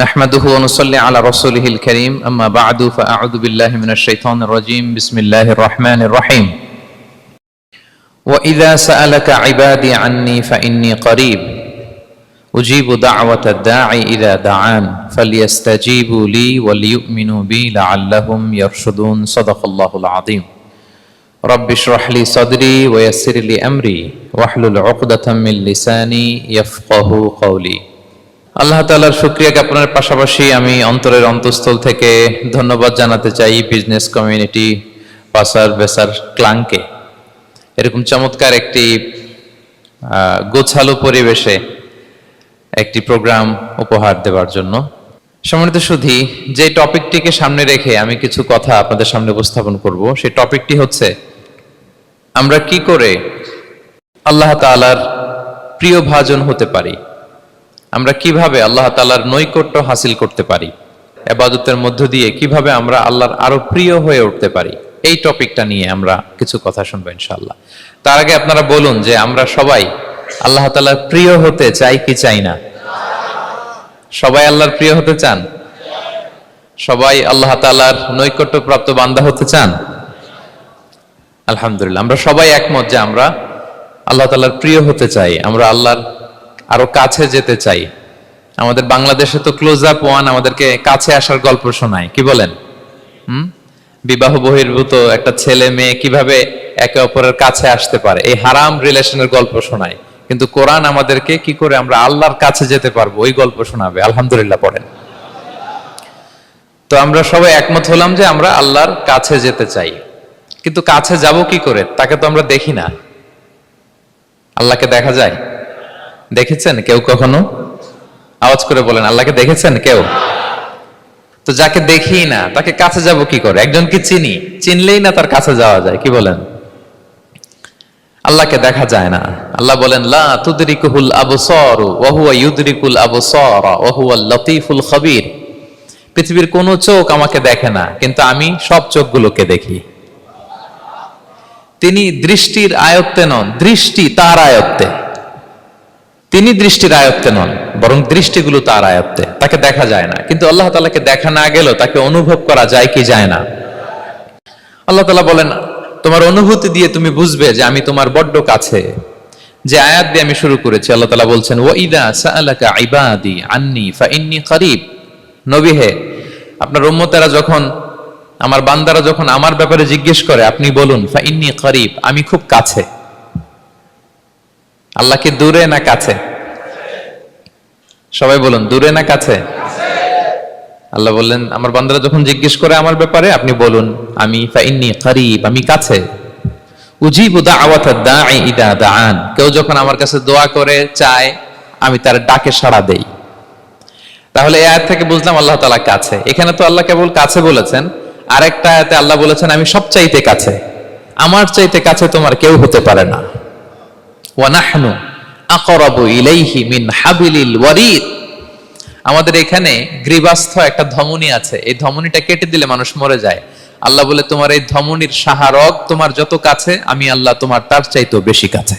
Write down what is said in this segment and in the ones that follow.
نحمده ونصلي على رسوله الكريم أما بعد فأعوذ بالله من الشيطان الرجيم بسم الله الرحمن الرحيم وإذا سألك عبادي عني فإني قريب أجيب دعوة الداعي إذا دعان فليستجيبوا لي وليؤمنوا بي لعلهم يرشدون صدق الله العظيم رب اشرح لي صدري ويسر لي أمري واحلل عقدة من لساني يفقه قولي আল্লাহ তাআলার শুকরিয়া জ্ঞাপনের পাশাপাশি আমি অন্তরের অন্তঃস্থল থেকে ধন্যবাদ জানাতে চাই বিজনেস কমিউনিটি পাসার বেসার ক্লাংকে এরকম চমৎকার একটি গোছালো পরিবেশে একটি প্রোগ্রাম উপহার দেওয়ার জন্য। সম্মানিত সুধী, যে টপিকটিকে সামনে রেখে আমি কিছু কথা আপনাদের সামনে উপস্থাপন করব, সেই টপিকটি হচ্ছে আমরা কি করে আল্লাহ তাআলার প্রিয় ভাজন হতে পারি, আমরা কিভাবে আল্লাহ তাআলার নৈকট্য হাসিল করতে পারি, ইবাদতের মধ্য দিয়ে কিভাবে আমরা আল্লাহর আরো প্রিয় হয়ে উঠতে পারি, এই টপিকটা নিয়ে আমরা কিছু কথা শুনবো ইনশাআল্লাহ। তার আগে আপনারা বলুন যে আমরা সবাই আল্লাহ তাআলার প্রিয় হতে চাই কি চাই না? সবাই আল্লাহর প্রিয় হতে চান? সবাই আল্লাহ তাআলার নৈকট্যপ্রাপ্ত বান্দা হতে চান? আলহামদুলিল্লাহ, আমরা সবাই একমত যে আমরা আল্লাহ তাআলার প্রিয় হতে চাই, আমরা আল্লাহর আরো কাছে যেতে চাই। আমাদের বাংলাদেশে তো ক্লোজ আপ ওয়ান আমাদেরকে কাছে আসার গল্প শোনায়, কি বলেন? বিবাহ বহির্ভূত একটা ছেলে মেয়ে কিভাবে একে অপরের কাছে আসতে পারে, এই হারাম রিলেশনের গল্প শোনায়, কিন্তু কোরআন আমাদেরকে কি করে আমরা আল্লাহর কাছে যেতে পারবো ওই গল্প শোনাবে। আলহামদুলিল্লাহ পড়েন। তো আমরা সবাই একমত হলাম যে আমরা আল্লাহর কাছে যেতে চাই, কিন্তু কাছে যাব কি করে? তাকে তো আমরা দেখি না। আল্লাহকে দেখা যায়? দেখেছেন কেউ কখনো? আওয়াজ করে বলেন, আল্লাহকে দেখেছেন কেউ? তো যাকে দেখি না তাকে কাছে যাব কি করে? একজনকে চিনি, চিনলেই না তার কাছে যাওয়া যায়, কি বলেন? আল্লাহকে দেখা যায় না। আল্লাহ বলেন লা তুদরিকুহুল আবসারু ওয়া হুয়া ইউদরিকুল আবসারা ওয়া হুয়াল লতীফুল খবীর। পৃথিবীর কোন চোখ আমাকে দেখে না, কিন্তু আমি সব চোখগুলোকে দেখি। তিনি দৃষ্টির আয়ত্তে নন, দৃষ্টি তার আয়ত্তে। তিনি দৃষ্টির আয়ত্তে নন, বরং দৃষ্টিগুলো তার আয়ত্তে। তাকে দেখা যায় না, কিন্তু আল্লাহ তাআলাকে দেখা না গেলেও তাকে অনুভব করা যায় কি যায় না? আল্লাহ তাআলা বলেন তোমার অনুভূতি দিয়ে তুমি বুঝবে যে আমি তোমার বড্ড কাছে। যে আয়াত দিয়ে আমি শুরু করেছি, আল্লাহ তাআলা বলছেন ওয়া ইযা সাআলাকা ইবাদি আন্নী ফাইন্নী করিব। নবী হে, আপনার উম্মতেরা যখন, আমার বান্দারা যখন আমার ব্যাপারে জিজ্ঞেস করে, আপনি বলুন ফাইন্নী করিব, আমি খুব কাছে। আল্লাহ কি দূরে না কাছে? সবাই বলুন, দূরে না কাছে? আল্লাহ বললেন আমার বান্দারা যখন জিজ্ঞেস করে আমার ব্যাপারে, আপনি বলুন আমি ফাইন্নী করিব, আমি কাছে। উজিবু দাওয়াতাদ দাঈ ইযা দাআন, কেউ যখন আমার কাছে দোয়া করে চায়, আমি তার ডাকে সাড়া দেই। তাহলে এই আয়াত থেকে বুঝলাম আল্লাহ তাআলা কাছে। এখানে তো আল্লাহ কেবল কাছে বলেছেন, আরেকটা আয়াতে আল্লাহ বলেছেন আমি সবচাইতে কাছে, আমার চাইতে কাছে তোমার কেউ হতে পারে না। ওয়া নাহনু আকরাবু ইলাইহি মিন হাবিলিল ওয়ারিদ। আমাদের এখানে গ্রীবাস্থ একটা ধমনী আছে, এই ধমনীটা কেটে দিলে মানুষ মরে যায়। আল্লাহ বলে তোমার এই ধমনীর সাহারক তোমার যত কাছে, আমি আল্লাহ তোমার তার চাইতেও বেশি কাছে।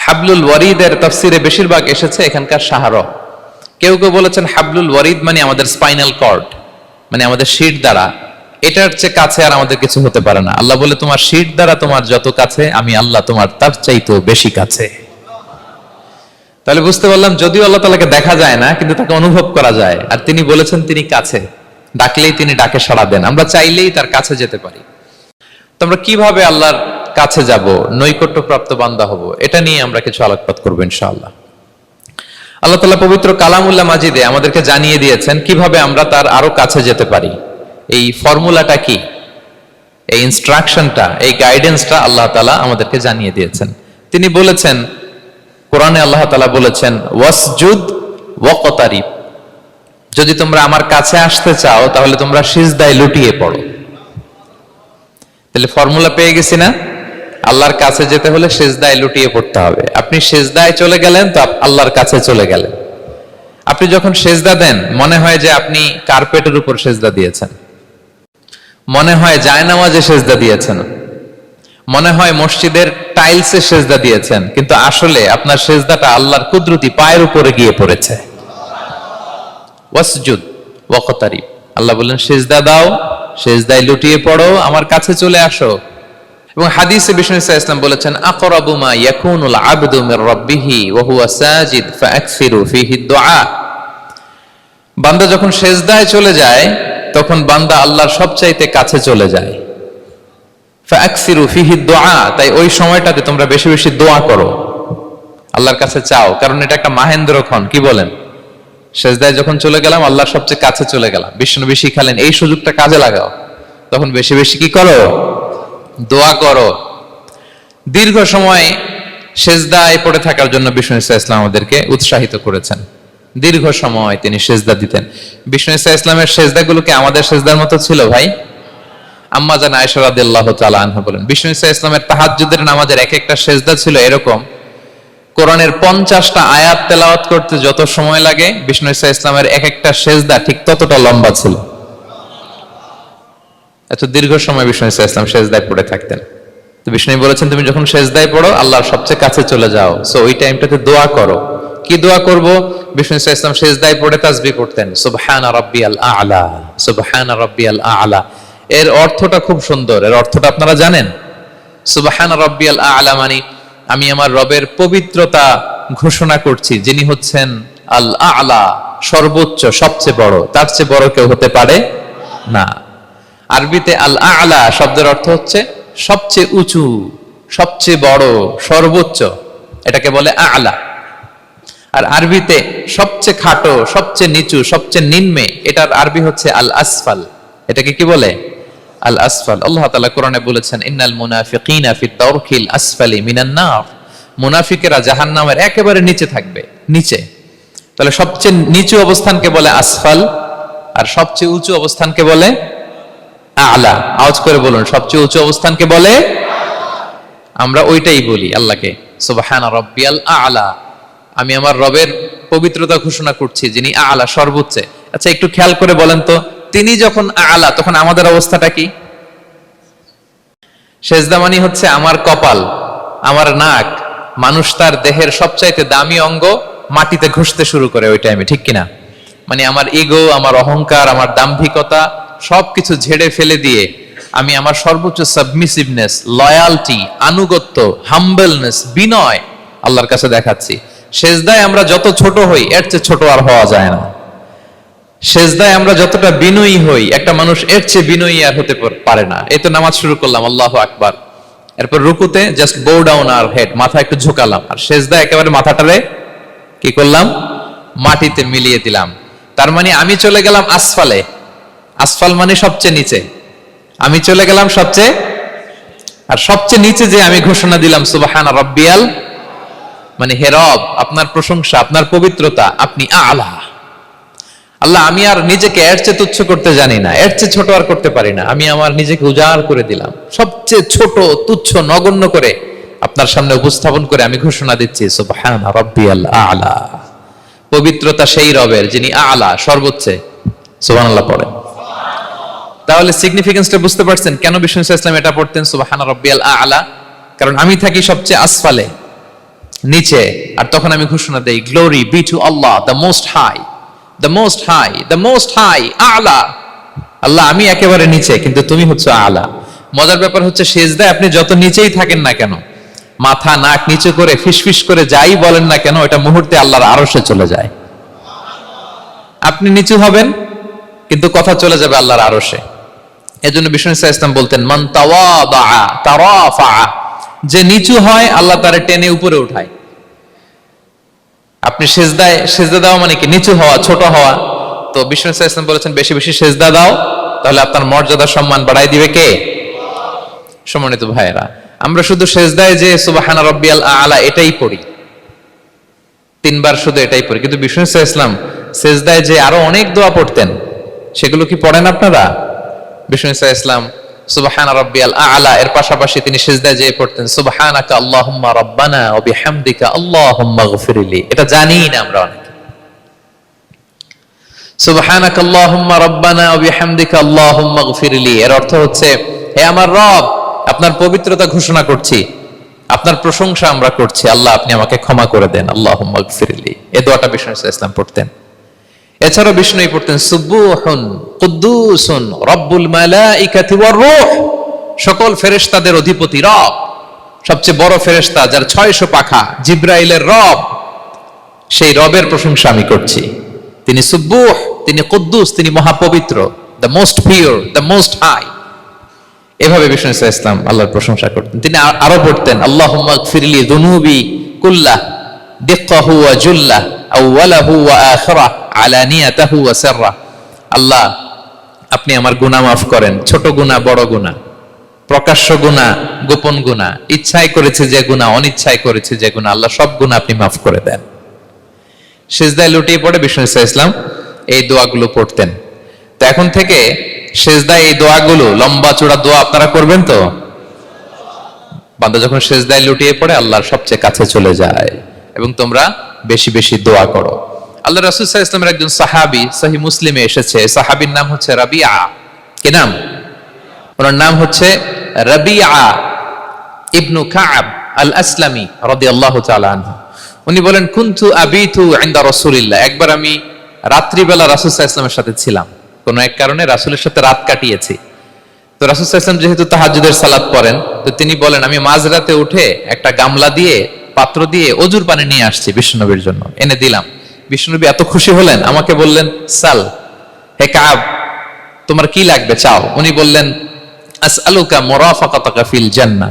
হাবলুল ওয়ারিদের তাফসিরে বেশিরভাগ এসেছে এখানকার সাহারক। কেউ কেউ বলেছেন হাবলুল ওয়ারিদ মানে আমাদের স্পাইনাল কর্ড, মানে আমাদের শির দ্বারা। এটার চেয়ে কাছে আর আমাদের কিছু হতে পারে না। আল্লাহ বলে তোমার শির দ্বারা তোমার যত কাছে, আমি আল্লাহ তোমার তার চাইতেও বেশি কাছে। তাহলে বুঝতে পারলাম যদিও আল্লাহ তাআলাকে দেখা যায় না, কিন্তু তাকে অনুভব করা যায়। আর তিনি বলেছেন তিনি কাছে, ডাকলেই তিনি ডাকে সাড়া দেন, আমরা চাইলেই তার কাছে যেতে পারি। তো আমরা কিভাবে আল্লাহর কাছে যাব, নৈকট্যপ্রাপ্ত বান্দা হব, এটা নিয়ে আমরা কিছু আলোকপাত করবো ইনশাআল্লাহ। আল্লাহ তাআলা পবিত্র কালামুল্লাহ মাজিদে আমাদেরকে জানিয়ে দিয়েছেন কিভাবে আমরা তার আরো কাছে যেতে পারি। এই ফর্মুলাটা কি, এই ইনস্ট্রাকশনটা, এই গাইডেন্সটা আল্লাহ তাআলা আমাদেরকে জানিয়ে দিয়েছেন। তিনি বলেছেন কোরআনে, আল্লাহ তাআলা বলেছেন ওয়াসজুদ ওয়াকতারিব, যদি তোমরা আমার কাছে আসতে চাও তাহলে তোমরা সিজদায় লুটিয়ে পড়ো। তাহলে ফর্মুলা পেয়ে গেছি না? আল্লাহর কাছে যেতে হলে সিজদায় লুটিয়ে পড়তে হবে। আপনি সিজদায় চলে গেলেন তো আল্লাহর কাছে চলে গেলেন। আপনি যখন সিজদা দেন মনে হয় যে আপনি কার্পেটের উপর সিজদা দিয়েছেন, মনে হয় জায়নামাজে সিজদা দিয়েছেন, মনে হয় মসজিদের টাইলসে সেজদা দিয়েছেন, কিন্তু আসলে আপনার সেজদাটা আল্লাহর কুদরতি পায়ের উপরে গিয়ে পড়েছে। ওয়াসজুদ ওয়াকতারিব। আল্লাহ বললেন সিজদা দাও, সিজদায় লুটিয়ে পড়ো, আমার কাছে চলে আসো। এবং হাদিসে বিষ্ণু ইসলাম বলেছেন আকরাবু মা ইয়াকুনুল আবদু মির রাব্বিহি ওয়া হুয়া সাজিদ ফাআকসিরু ফীহি দুআ। বান্দা যখন সিজদায় চলে যায় তখন বান্দা আল্লাহর সবচাইতে কাছে চলে যায়। ফাআকসিরু ফীহি দুআ, তাই ওই সময়টাতে তোমরা বেশি বেশি দোয়া করো, আল্লাহর কাছে চাও, কারণ এটা একটা মাহেন্দ্রক্ষণ। কি বলেন? সিজদায় যখন চলে গেলাম আল্লাহর সবচেয়ে কাছে চলে গেলাম। বিষ্ণু শিখালেন এই সুযোগটা কাজে লাগাও, তখন বেশি বেশি কি করো? দোয়া করো। দীর্ঘ সময় সিজদায় পড়ে থাকার জন্য বিষ্ণু ইসলাম আমাদেরকে উৎসাহিত করেছেন। দীর্ঘ সময় তিনি সিজদা দিতেন। বিষ্ণু ইসলামের সিজদাগুলোকে আমাদের সিজদার মতো ছিল ভাই? আম্মা জান আয়েশা রাদিয়াল্লাহু তাআলা আনহা বলেন বিষ্ণু ইসলামের তাহাজ্জুদের নামাজের এক একটা সিজদা ছিল এরকম, কোরআনের 50টা আয়াত তেলাওয়াত করতে যত সময় লাগে বিষ্ণু ইসলামের এক একটা সিজদা ঠিক ততটা লম্বা ছিল। এত দীর্ঘ সময় বিষ্ণু ইসলাম সিজদায় পড়ে থাকতেন। তো বিষ্ণু বলেছেন তুমি যখন সিজদায় পড়ো আল্লাহর সবচেয়ে কাছে চলে যাও, সো ওই টাইমটাতে দোয়া করো। কি দোয়া করব? বিষ্ণু ইসলাম সিজদায় পড়ে তাসবিহ করতেন, সুবহানা রাব্বিয়াল আ'লা, সুবহানা রাব্বিয়াল আ'লা। এর অর্থটা খুব সুন্দর। এর অর্থটা আপনারা জানেন? সুবহানা রাব্বিয়াল আ'লা মানে আমি আমার রবের পবিত্রতা ঘোষণা করছি, যিনি হচ্ছেন আল আ'লা, সর্বোচ্চ, সবচেয়ে বড়, তার চেয়ে বড় কেউ হতে পারে না। আরবিতে আল আ'লা শব্দের অর্থ হচ্ছে সবচেয়ে উঁচু, সবচেয়ে বড়, সর্বোচ্চ, এটাকে বলে আ'লা। আর আরবিতে সবচেয়ে খাটো, সবচেয়ে নিচু, সবচেয়ে নিম্নে, এটার আরবি হচ্ছে আল আসফাল। এটাকে কি বলে? আল আসফাল। আল্লাহ তাআলা কোরআনে বলেছেন ইন্নাল মুনাফিকিনা ফিদ দারকিল আসফালি মিনান নার, মুনাফিকেরা জাহান্নামের একেবারে নিচে থাকবে, নিচে। তাহলে সবচেয়ে নিচু অবস্থানকে বলে আসফাল, আর সবচেয়ে উঁচু অবস্থানকে বলে আ'লা। আওয়াজ করে বলুন, সবচেয়ে উঁচু অবস্থানকে বলে। আমরা ওইটাই বলি আল্লাহকে, সুবহানা রাব্বিয়াল আ'লা, আমি আমার রবের পবিত্রতা ঘোষণা করছি যিনি আ'লা, সর্বোচ্চ। আচ্ছা একটু খেয়াল করে বলেন তো, তিনি যখন আ'লা তখন আমাদের অবস্থাটা কি? সিজদা মানে হচ্ছে আমার কপাল, আমার নাক, মানুষ তার দেহের সবচাইতে দামি অঙ্গ মাটিতে ঘষতে শুরু করে ওই টাইমে, ঠিক কিনা? মানে আমার ইগো, আমার অহংকার, আমার দাম্ভিকতা সবকিছু ঝেড়ে ফেলে দিয়ে আমি আমার সর্বোচ্চ সাবমিসিভনেস, লয়ালটি, আনুগত্য, হাম্বলনেস, বিনয় আল্লাহর কাছে দেখাচ্ছি। সিজদায় আমরা যত ছোট হই এর চেয়ে ছোট আর হওয়া যায় না। সিজদায় আমরা যতটা বিনয়ী হই একটা মানুষ এর চেয়ে বিনয়ী আর হতে পারে না। এই তো নামাজ শুরু করলাম, আল্লাহু আকবার, এরপর রুকুতে জাস্ট বো ডাউন আর হেড, মাথা একটু ঝুঁকালাম, আর সিজদায় একেবারে মাথাটারে কি করলাম? মাটিতে মিলিয়ে দিলাম। তার মানে আমি চলে গেলাম আসফালে। আসফাল মানে সবচেয়ে নিচে, আমি চলে গেলাম সবচেয়ে, আর সবচেয়ে নিচে যে আমি ঘোষণা দিলাম সুবহানা রাব্বিয়াল, মানে হে রব আপনার প্রশংসা, আপনার পবিত্রতা, আপনি আ'লা। আল্লাহ আমি আর নিজেকে এর চেয়ে তুচ্ছ করতে জানি না, এর চেয়ে ছোট আর করতে পারি না, আমি আমার নিজেকে উজাড় করে দিলাম, সবচেয়ে ছোট, তুচ্ছ, নগণ্য করে আপনার সামনে উপস্থাপন করে আমি ঘোষণা দিচ্ছি সুবহানা রাব্বিয়াল আ'লা। পবিত্রতা সেই রবের যিনি আ'লা, সর্বোচ্চ। সুবহানাল্লাহ পড়েন। তাহলে সিগনিফিকেন্সটা বুঝতে পারছেন কেন বিষ্ণু ইসলাম এটা পড়তেন সুবহানা রাব্বিয়াল আ'লা? কারণ আমি থাকি সবচেয়ে আসফালে, নিচে, আর তখন আমি ঘোষণা দেই glory be to Allah the most high, the most high, the most high, আ'লা। আল্লাহ আমি একেবারে নিচে, কিন্তু তুমি হচ্ছে আ'লা। মজার ব্যাপার হচ্ছে সিজদায় আপনি যত নিচেই থাকেন না কেন, মাথা নাক নিচু করে ফিসফিস করে যাই বলেন না কেন, এটা মুহূর্তে আল্লাহর আরশে চলে যায়। আপনি নিচু হবেন কিন্তু কথা চলে যাবে আল্লাহর আরশে। এজন্য বিষ্ণু ইসলাম বলতেন মান তাওয়াদা তারাফা, যে নিচু হয় আল্লাহ তারে টেনে উপরে উঠায়। আপনি সিজদায়, সিজদা দেওয়া মানে কি? নিচু হওয়া, ছোট হওয়া। তো বিষ্ণু ইসলাম বলেছেন বেশি বেশি সিজদা দাও, তাহলে আপনার মর্যাদা, সম্মান বাড়াই দিবে কে? সম্মানিত ভাইয়েরা, আমরা শুধু সিজদায় যে সুবহানা রাব্বিয়াল আ'লা এটাই পড়ি, 3 বার শুধু এটাই পড়ি, কিন্তু বিষ্ণু ইসলাম সিজদায় যে আরো অনেক দোয়া পড়তেন, সেগুলো কি পড়েন আপনারা? বিষ্ণু ইসলাম সুবহানা রাব্বিয়াল আ'লা এর পাশাপাশি তিনি সিজদায় যেয়ে পড়তেন সুবহানাকা আল্লাহুম্মা রাব্বানা ওয়া বিহামদিকা আল্লাহুম্মা গফিরলি। এটা জানি না আমরা অনেকে। সুবহানাকা আল্লাহুম্মা রাব্বানা ওয়া বিহামদিকা আল্লাহুম্মা গফিরলি এর অর্থ হচ্ছে হে আমার রব, আপনার পবিত্রতা ঘোষণা করছি, আপনার প্রশংসা আমরা করছি, আল্লাহ আপনি আমাকে ক্ষমা করে দেন, আল্লাহুম্মা গফিরলি। এই দোয়াটা বিষ্ণু ইসলাম পড়তেন। এছাড়াও বিষ্ণু পড়তেন সুবুহুন কুদ্দুসুন রব্বুল মালাইকাতি ওয়ার রূহ, সকল ফেরেশতাদের অধিপতি রব, সবচেয়ে বড় ফেরেশতা যার 600 পাখা, জিব্রাইলের রব, সেই রবের প্রশংসা আমি করছি। তিনি সুবুহ, তিনি কুদ্দুস, তিনি মহাপবিত্র, the most pure, the most high. এভাবে বিষ্ণু সাল্লাল্লাহু আলাইহি ওয়াসাল্লাম আল্লাহর প্রশংসা করতেন। তিনি আরো পড়তেন আল্লাহুম্মা গফিরলি যুনুবি কুল্লাহ দিক্কাহু ওয়া জুল্লাহ আউওয়ালাহু ওয়া আখিরাহ আলানিয়াতাহু ওয়া সিররাহ। আল্লাহ, আপনি আমার গুনাহ মাফ করেন, ছোট গুনাহ, বড় গুনাহ, প্রকাশ্য গুনাহ, গোপন গুনাহ, ইচ্ছায় করেছে যে গুনাহ, অনিচ্ছায় করেছে যে গুনাহ, আল্লাহ সব গুনাহ আপনি মাফ করে দেন। সিজদায় লুটিয়ে পড়ে বিষ্ণু সাল্লাল্লাহু আলাইহি ওয়াসাল্লাম এই দোয়াগুলো পড়তেন। তো এখন থেকে সিজদায় এই দোয়াগুলো, লম্বা চূড়া দোয়া আপনারা করবেন তো? বান্দা যখন সিজদায় লুটিয়ে পড়ে আল্লাহর সবচেয়ে কাছে চলে যায়। এবং তোমরা বেশি বেশি দোয়া করো। আল্লাহ রাসূল সাল্লাল্লাহু আলাইহি ওয়াসাল্লামের একজন সাহাবী সহিহ মুসলিমে এসেছে, সাহাবীর নাম হচ্ছে রাবিআ। কি নাম? ওনার নাম হচ্ছে রাবিআ ইবনু কাব আল আসলামি রাদিয়াল্লাহু তাআলা আনহু। উনি বলেন কুনতু আবিতু ইনদা রাসূলিল্লাহ, একবার আমি রাত্রিবেলা রাসূল সাল্লাল্লাহু আলাইহি ওয়াসাল্লামের সাথে ছিলাম, কোন এক কারণে রাসূলের সাথে রাত কাটিয়েছি। তো রাসূল সাল্লাল্লাহু আলাইহি ওয়াসাল্লাম যেহেতু তাহাজ্জুদের সালাত পড়েন, তো তিনি বলেন আমি মাঝরাতে উঠে একটা গামলা দিয়ে, পাত্র দিয়ে অজুর পানি নিয়ে আসছি বিশ্বনবীর জন্য, এনে দিলাম। বিশ্বনবী এত খুশি হলেন, আমাকে বললেন সাল, হে কাব তোমার কি লাগবে চাও। উনি বললেন আসআলুকা মুরাফাকাতাকা ফিল জান্নাহ।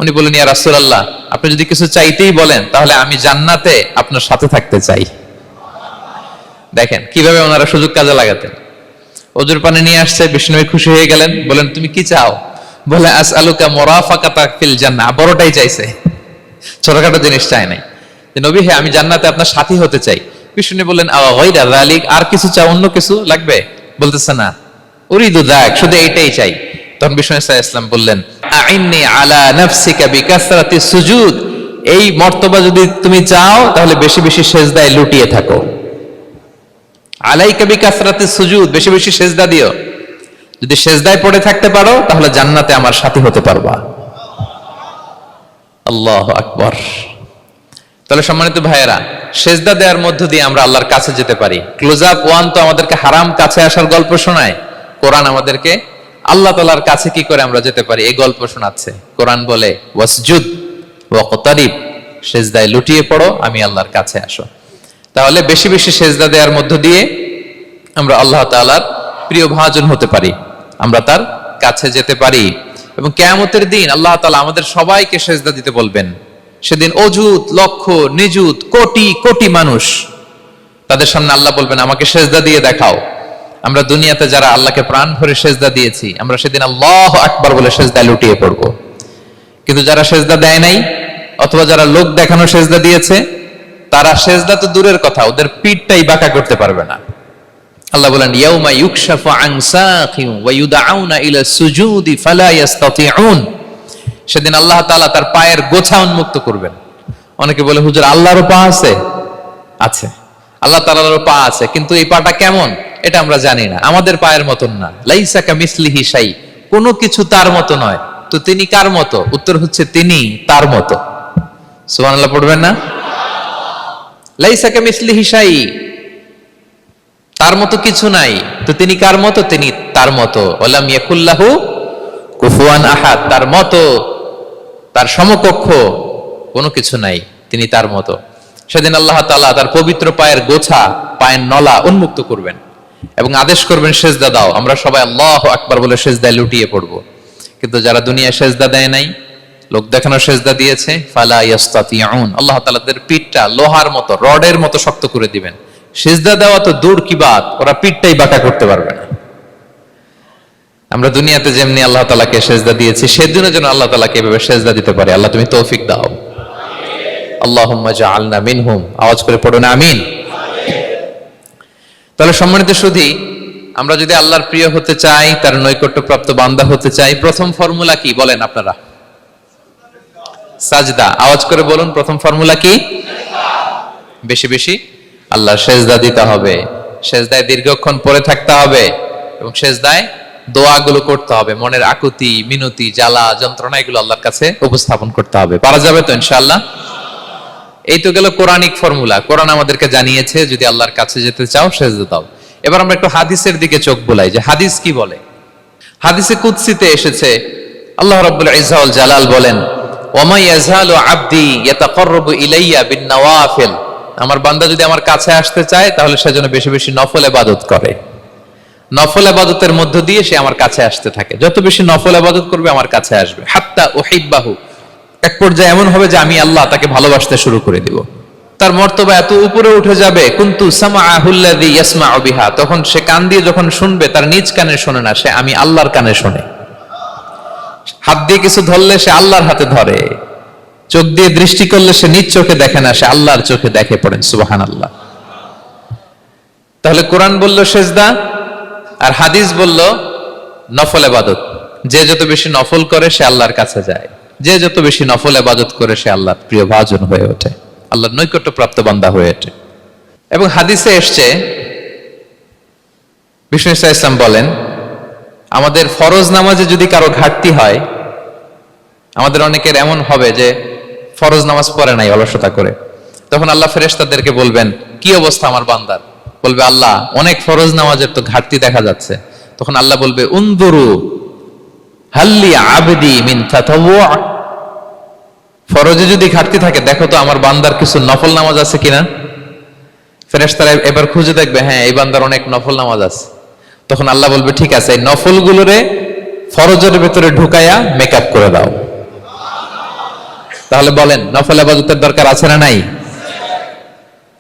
উনি বললেন ইয়া রাসূলুল্লাহ, আপনি যদি কিছু চাইতেই বলেন তাহলে আমি জান্নাতে আপনার সাথে থাকতে চাই। দেখেন কিভাবে ওনারা সুযোগ কাজে লাগাতেন। অজুর পানি নিয়ে আসছে, বিষ্ণু খুশি হয়ে গেলেন, বলেন তুমি কি চাও? বলে আসআলুকা মুরাফাকাতাকা ফিল জান্নাহ, বড়টাই চাইছে, ছোটখাটো জিনিস চাই নাই। নবী হে, আমি জান্নাতে আপনার সাথী হতে চাই। বিষ্ণু বললেন আওয়া গায়রা যালিক, আর কিছু চাও, অন্য কিছু লাগবে? বলতেছে না, উরিদু যাক, শুধু এইটাই চাই। তখন বিষ্ণু সাল্লাল্লাহু আলাইহি ওয়াসাল্লাম বললেন আইন্নি আলা নাফসিকা বিকাসরাতিস সুজুদ, এই মর্তবা যদি তুমি চাও তাহলে বেশি বেশি সিজদায় লুটিয়ে থাকো। আলাইকা বিকাসরাতিস সুজুদ, বেশি বেশি সিজদা দিও। যদি সিজদায় পড়ে থাকতে পারো তাহলে জান্নাতে আমার সাথী হতে পারবা। আল্লাহু আকবার। তাহলে সম্মানিত ভাইয়েরা, সিজদা দেওয়ার মধ্য দিয়ে আমরা আল্লাহর কাছে যেতে পারি। ক্লোজ আপ ওয়ান তো আমাদেরকে হারাম কাছে আসার গল্প শোনায়, কোরআন আমাদেরকে আল্লাহ তাআলার কাছে কি করে আমরা যেতে পারি এই গল্প শোনাচ্ছে। কোরআন বলে ওয়াসজুদ ওয়াকতারিব, সিজদায় লুটিয়ে পড়ো, আমি আল্লাহর কাছে আসো। তাহলে বেশি বেশি সিজদা দেওয়ার মধ্য দিয়ে আমরা আল্লাহ তাআলার প্রিয় ভাজন হতে পারি, আমরা তার কাছে যেতে পারি। এবং কিয়ামতের দিন আল্লাহ তাআলা আমাদের সবাইকে সিজদা দিতে বলবেন। সেদিন অযুত লক্ষ নিযুত কোটি কোটি মানুষ, তাদের সামনে আল্লাহ বলবেন আমাকে সিজদা দিয়ে দেখাও। আমরা দুনিয়াতে যারা আল্লাহকে প্রাণ ভরে সিজদা দিয়েছি, আমরা সেদিন আল্লাহু আকবার বলে সিজদায় লুটিয়ে পড়ব। কিন্তু যারা সিজদা দেয় নাই, অথবা যারা লোক দেখানো সিজদা দিয়েছে, তারা সিজদা তো দূরের কথা, ওদের পিঠটাই বাঁকা করতে পারবে না। আল্লাহ বলেন ইয়াউমা ইউকশাফু আন সাকিন ওয়া ইউদআউনা ইলা সুজুদি ফালা ইস্তাতিউন, সেদিন আল্লাহ তাআলা তার পায়ের গোছা উন্মুক্ত করবেন। অনেকে বলে হুজুর আল্লাহরও পা আছে? আছে, আল্লাহ তাআলারও পা আছে, কিন্তু এই পাটা কেমন এটা আমরা জানি না, আমাদের পায়ের মতন না। লাইসা কামিসলিহি শাই, কোনো কিছু তার মতো নয়। তো তিনি কার মতো? উত্তর হচ্ছে তিনি তার মতো। সুবহানাল্লাহ পড়বেন না? লাইসা কামিসলিহি শাই, তার মতো কিছু নাই। তো তিনি কার মতো? তিনি তার মতো। ওয়ালাম ইয়াকুল্লাহু কুফুয়ান আহাদ, তার মতো, তার সমকক্ষ কোনো কিছু নাই, তিনি তার মতো। সেদিন আল্লাহ তাআলা তার পবিত্র পায়ের গোছা, পায়ের নলা উন্মুক্ত করবেন এবং আদেশ করবেন সিজদা দাও। আমরা সবাই আল্লাহু আকবার বলে সিজদায় লুটিয়ে পড়ব। কিন্তু যারা দুনিয়ায় সিজদা দেয় নাই, লোক দেখানো সিজদা দিয়েছে, ফালা ইস্তাতিউন, আল্লাহ তাআলা তাদের পিঠটা লোহার মতো, রডের মতো শক্ত করে দিবেন। সিজদা দেওয়া তো দূর কি বাত, ওরা পিঠটাই বাঁকা করতে পারবে না। আমরা দুনিয়াতে যেমনি আল্লাহ তাআলাকে সিজদা দিয়েছি, সেদিনও যেন আল্লাহ তাআলাকে এভাবে সিজদা দিতে পারে। আল্লাহ তুমি তৌফিক দাও। আল্লাহুম্মা জাআলনা মিনহুম, আওয়াজ করে পড়ুন আমিন। তাহলে সম্মানিত সুধী, আমরা যদি আল্লাহর প্রিয় হতে চাই, তার নৈকট্যপ্রাপ্ত বান্দা হতে চাই, প্রথম ফর্মুলা কি বলেন আপনারা? সাজদা। আওয়াজ করে বলুন, প্রথম ফর্মুলা কি? বেশি বেশি আল্লাহর সিজদা দিতে হবে, সিজদায় দীর্ঘক্ষণ পড়ে থাকতে হবে এবং সিজদায় দোয়াগুলো করতে হবে। মনের আকুতি মিনতি জ্বালা যন্ত্রণা এগুলো আল্লাহর কাছে উপস্থাপন করতে হবে। পারা যাবে তো ইনশাআল্লাহ? এই তো গেল কোরআনিক ফর্মুলা। কোরআন আমাদেরকে জানিয়েছে যদি আল্লাহর কাছে যেতে চাও সেজদা দাও। এবার আমরা একটু হাদিসের দিকে চোখ বোলাই যে হাদিস কি বলে। হাদিসে কুদসিতে এসেছে, আল্লাহ রাব্বুল ইজ্জা ওয়াল জালাল বলেন, ওমা ইয়াজালু আবদি ইয়াতাকাররাবু ইলাইয়া বিন-নওয়াফিল, আমার বান্দা যদি আমার কাছে আসতে চায় তাহলে সে যেন বেশি বেশি নফল ইবাদত করে। নফল ইবাদতের মধ্য দিয়ে সে আমার কাছে আসতে থাকে। যত বেশি নফল ইবাদত করবে আমার কাছে আসবে। হাত্তা উহিব্বাহু, এক পর্যায়ে এমন হবে যে আমি আল্লাহ তাকে ভালোবাসতে শুরু করে দিব। তার মর্তবা এত উপরে উঠে যাবে, কুনতু সামাআহুল্লাযী ইয়াসমাউ বিহা, তখন সে কান দিয়ে যখন শুনবে তার নিজ কানে শোনে না, সে আমি আল্লাহর কানে শোনে। হাত দিয়ে কিছু ধরলে সে আল্লাহর হাতে ধরে, চোখ দিয়ে দৃষ্টি করলে সে নিজ চোখে দেখে না, সে আল্লাহর চোখে দেখে। পড়েন সুবহানাল্লাহ। তাহলে কোরআন বলল সেজদা, আর হাদিস বলল নফল ইবাদত। যে যত বেশি নফল করে সে আল্লাহর কাছে যায়, যে যত বেশি নফল ইবাদত করে সে আল্লাহর প্রিয় ভাজন হয়ে ওঠে, আল্লাহর নৈকট্য প্রাপ্ত বান্দা হয়ে ওঠে। এবং হাদিসে এসছে, বিষ্ণু ইসলাম বলেন, আমাদের ফরজ নামাজে যদি কারো ঘাটতি হয়, আমাদের অনেকের এমন হবে যে ফরজ নামাজ পড়ে নাই অলসতা করে, তখন আল্লাহ ফেরেশতাদেরকে বলবেন কি অবস্থা আমার বান্দার। বলবে আল্লাহ অনেক ফরজ নামাজের তো ঘাটতি দেখা যাচ্ছে। তখন আল্লাহ বলবে উনদুরু হাল্লি আবদি মিন তাতাওয়ু, ফরজে যদি ঘাটতি থাকে দেখো তো আমার বান্দার কিছু নফল নামাজ আছে কিনা। ফেরেশতারা এবার খুঁজে দেখবে, হ্যাঁ এই বান্দার অনেক নফল নামাজ আছে। তখন আল্লাহ বলবে ঠিক আছে, এই নফল গুলোরে ফরজের ভেতরে ঢুকাইয়া মেকআপ করে দাও। তাহলে বলেন নফল ইবাদতের দরকার আছে না নাই?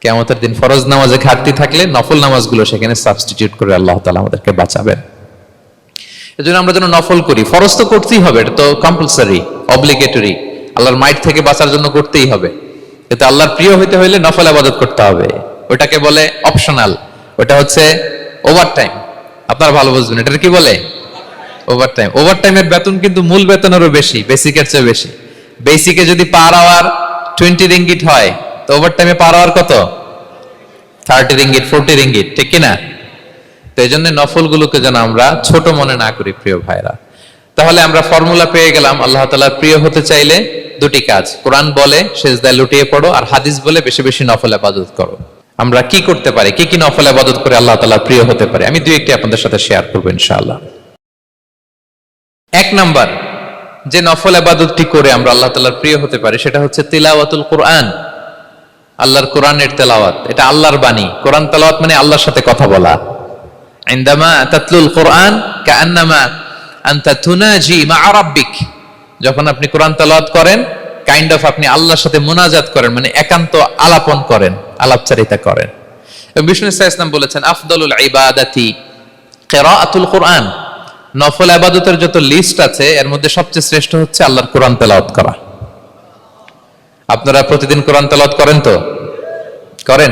কিয়ামতের দিন ফরজ নামাজে ঘাটতি থাকলে নফল নামাজগুলো সেখানে সাবস্টিটিউট করে আল্লাহ তাআলা আমাদেরকে বাঁচাবেন। এজন্য আমরা যেন নফল করি। ফরজ তো করতেই হবে, এটা তো কম্পালসরি, অব্লিগেটরি, আল্লাহর মাইট থেকে বাঁচার জন্য করতেই হবে। কিন্তু আল্লাহর প্রিয় হইতে হইলে নফল ইবাদত করতে হবে। ওটাকে বলে অপশনাল, ওটা হচ্ছে ওভারটাইম। আপনারা ভালো বুঝবেন, এটা কি বলে? ওভারটাইম। ওভারটাইমের বেতন কিন্তু মূল বেতনেরও বেশি, বেসিকের চেয়ে বেশি। বেসিকে যদি পার আওয়ার 20 রিঙ্গিট হয়, তো ওভারটাইমে পার আওয়ার কত? 30 রিঙ্গিট, 40 রিঙ্গিট, ঠিক কিনা? তো এই জন্য নফলগুলোকে যেন আমরা ছোট মনে না করি প্রিয় ভাইরা। তাহলে আমরা ফর্মুলা পেয়ে গেলাম, আল্লাহ তাআলার প্রিয় হতে চাইলে দুটি কাজ, কোরআন বলে সিজদায় লুটিয়ে পড়ো, আর হাদিস বলে বেশি বেশি নফল ইবাদত করো। আমরা কি করতে পারি, কি কি নফল ইবাদত করে আল্লাহ তাআলার প্রিয় হতে পারি, আমি দুই একটি আপনাদের সাথে শেয়ার করবো ইনশাআল্লাহ। এক নাম্বার যে নফল ইবাদতটি করে আমরা আল্লাহ তাআলার প্রিয় হতে পারি সেটা হচ্ছে তিলাওয়াতুল কোরআন, আল্লাহর কোরআনের তেলাওয়াত। এটা আল্লাহর বাণী। কোরআন তেলাওয়াত মানে আল্লাহর সাথে কথা বলা। ইনদামা তাতলুল কোরআন কাআন্নামা আনতা তুনাজি মা রাব্বিক, যখন আপনি কোরআন তেলাওয়াত করেন কাইন্ড অফ আপনি আল্লাহর সাথে মুনাজাত করেন, মানে একান্ত আলাপন করেন, আলাপচারিতা করেন। বিষ্ণু ইসলাম বলেছেন আফদলুল ইবাদাতি কিরাআতুল কোরআন, নফল ইবাদতের যত লিস্ট আছে এর মধ্যে সবচেয়ে শ্রেষ্ঠ হচ্ছে আল্লাহর কোরআন তেলাওয়াত করা। আপনারা প্রতিদিন কোরআন তেলাওয়াত করেন তো? করেন?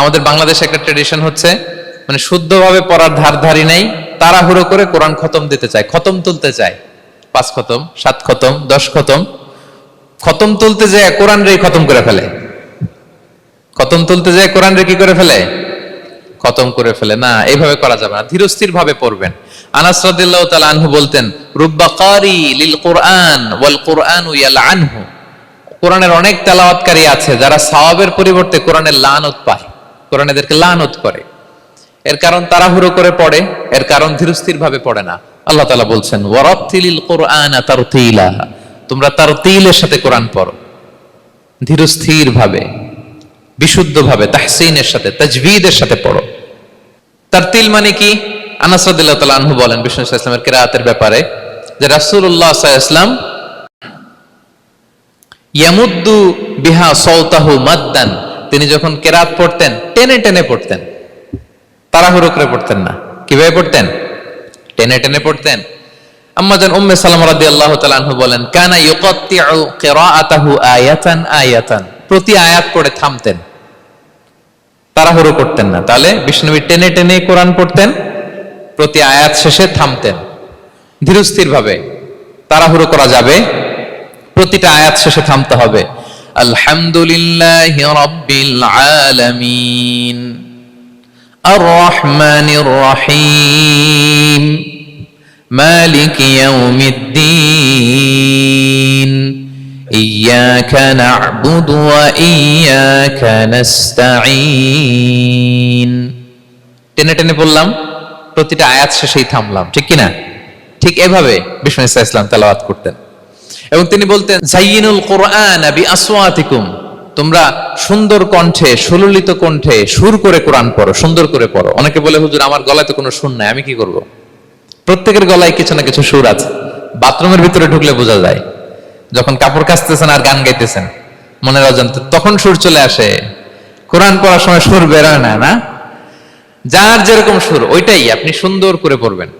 আমাদের বাংলাদেশে একটা ট্র্যাডিশন হচ্ছে, মানে শুদ্ধভাবে পড়ার ধারধারি নেই, তাড়াহুড়ো করে কোরআন খতম দিতে চায়, খতম তুলতে চায়, 5 খতম, 7 খতম, 10 খতম। খতম তুলতে যায় কোরআন রে খতম করে ফেলে, খতম তুলতে যায় কোরআন রে কি করে ফেলে? খতম করে ফেলে। না, এইভাবে করা যাবে না, ধীরস্থির ভাবে পড়বেন। আনাস রাদিয়াল্লাহু তাআলা আনহু বলতেন, রুব্বা কারি লিল কোরআন ওয়াল কোরআনু ইয়ালআনহু, কোরআনের অনেক তেলাওয়াতকারী আছে যারা সওয়াবের পরিবর্তে কোরআনের লানত পায়, কোরআন এদেরকে লানত করে। এর কারণ তাড়াহুড়ো করে পড়ে, এর কারণ ধীরস্থির ভাবে পড়ে না। আল্লাহ তাআলা বলছেন ওয়ারাত্তিলিল কোরআনা তারতিলা, তোমরা তারতিলের সাথে কোরআন পড়ো, ধীরস্থির ভাবে, বিশুদ্ধ ভাবে, তাহসিনের সাথে, তাজবিদের সাথে পড়ো। তারতিল মানে কি? আনাস রাদিয়াল্লাহু তাআলা আনহু বলেন বিষ্ণু সাল্লাল্লাহু আলাইহি ওয়াসাল্লামের কিরাআতের ব্যাপারে যে রাসূলুল্লাহ সাল্লাল্লাহু আলাইহি ওয়াসাল্লাম ইয়ামুদ্দু বিহা সাওতাহু মাদ্দান, তিনি যখন কিরাআত পড়তেন টেনে টেনে পড়তেন, তাড়াহুড়ো করে পড়তেন না। কিভাবে পড়তেন? টেনে টেনে পড়তেন। আম্মা জান উম্মে সালামা রাদিয়াল্লাহু তাআলা আনহা বলেন কানা ইউকাত্তিউ কিরাআতাহু আয়াতান আয়াতান, প্রতি আয়াত পড়ে থামতেন, তাড়াহুড়ো করতেন না। তাহলে বিষ্ণুবী টেনে টেনে কোরআন পড়তেন, প্রতি আয়াত শেষে থামতেন, ধীরস্থির ভাবে, তাড়াহুড়ো করা যাবে, প্রতিটা আয়াত শেষে থামতে হবে। আলহামদুলিল্লাহি রাব্বিল আলামিন আর রহমানির রহিম মালিকি ইয়াউমিদ্দিন ইয়াকা না'বুদু ওয়া ইয়াকা নাস্তাঈন। টেনে টেনে বললাম, প্রতিটা আয়াত শেষেই থামলাম, ঠিক কিনা? ঠিক এভাবে বিষ্ণু ইসা ইসলাম তেলাওয়াত করতেন। এবং তিনি বলতেন, জাইয়িনুল কুরআন বিআসওয়াতিকুম, তোমরা সুন্দর কণ্ঠে, সুললিত কণ্ঠে সুর করে কোরআন পড়ো, সুন্দর করে পড়ো। অনেকে বলে, হুজুর আমার গলায় তো কোনো সুর নাই, আমি কি করব? প্রত্যেকের গলায় কিছু না কিছু সুর আছে। বাথরুমের ভিতরে ঢুকলে বোঝা যায়, যখন কাপড় কাচতেছেন আর গান গাইতেছেন মনের অজান্তে, তখন সুর চলে আসে। কোরআন পড়ার সময় সুর বেরোয় না, না? যার যেরকম সুর ওইটাই আপনি সুন্দর করে পড়বেন।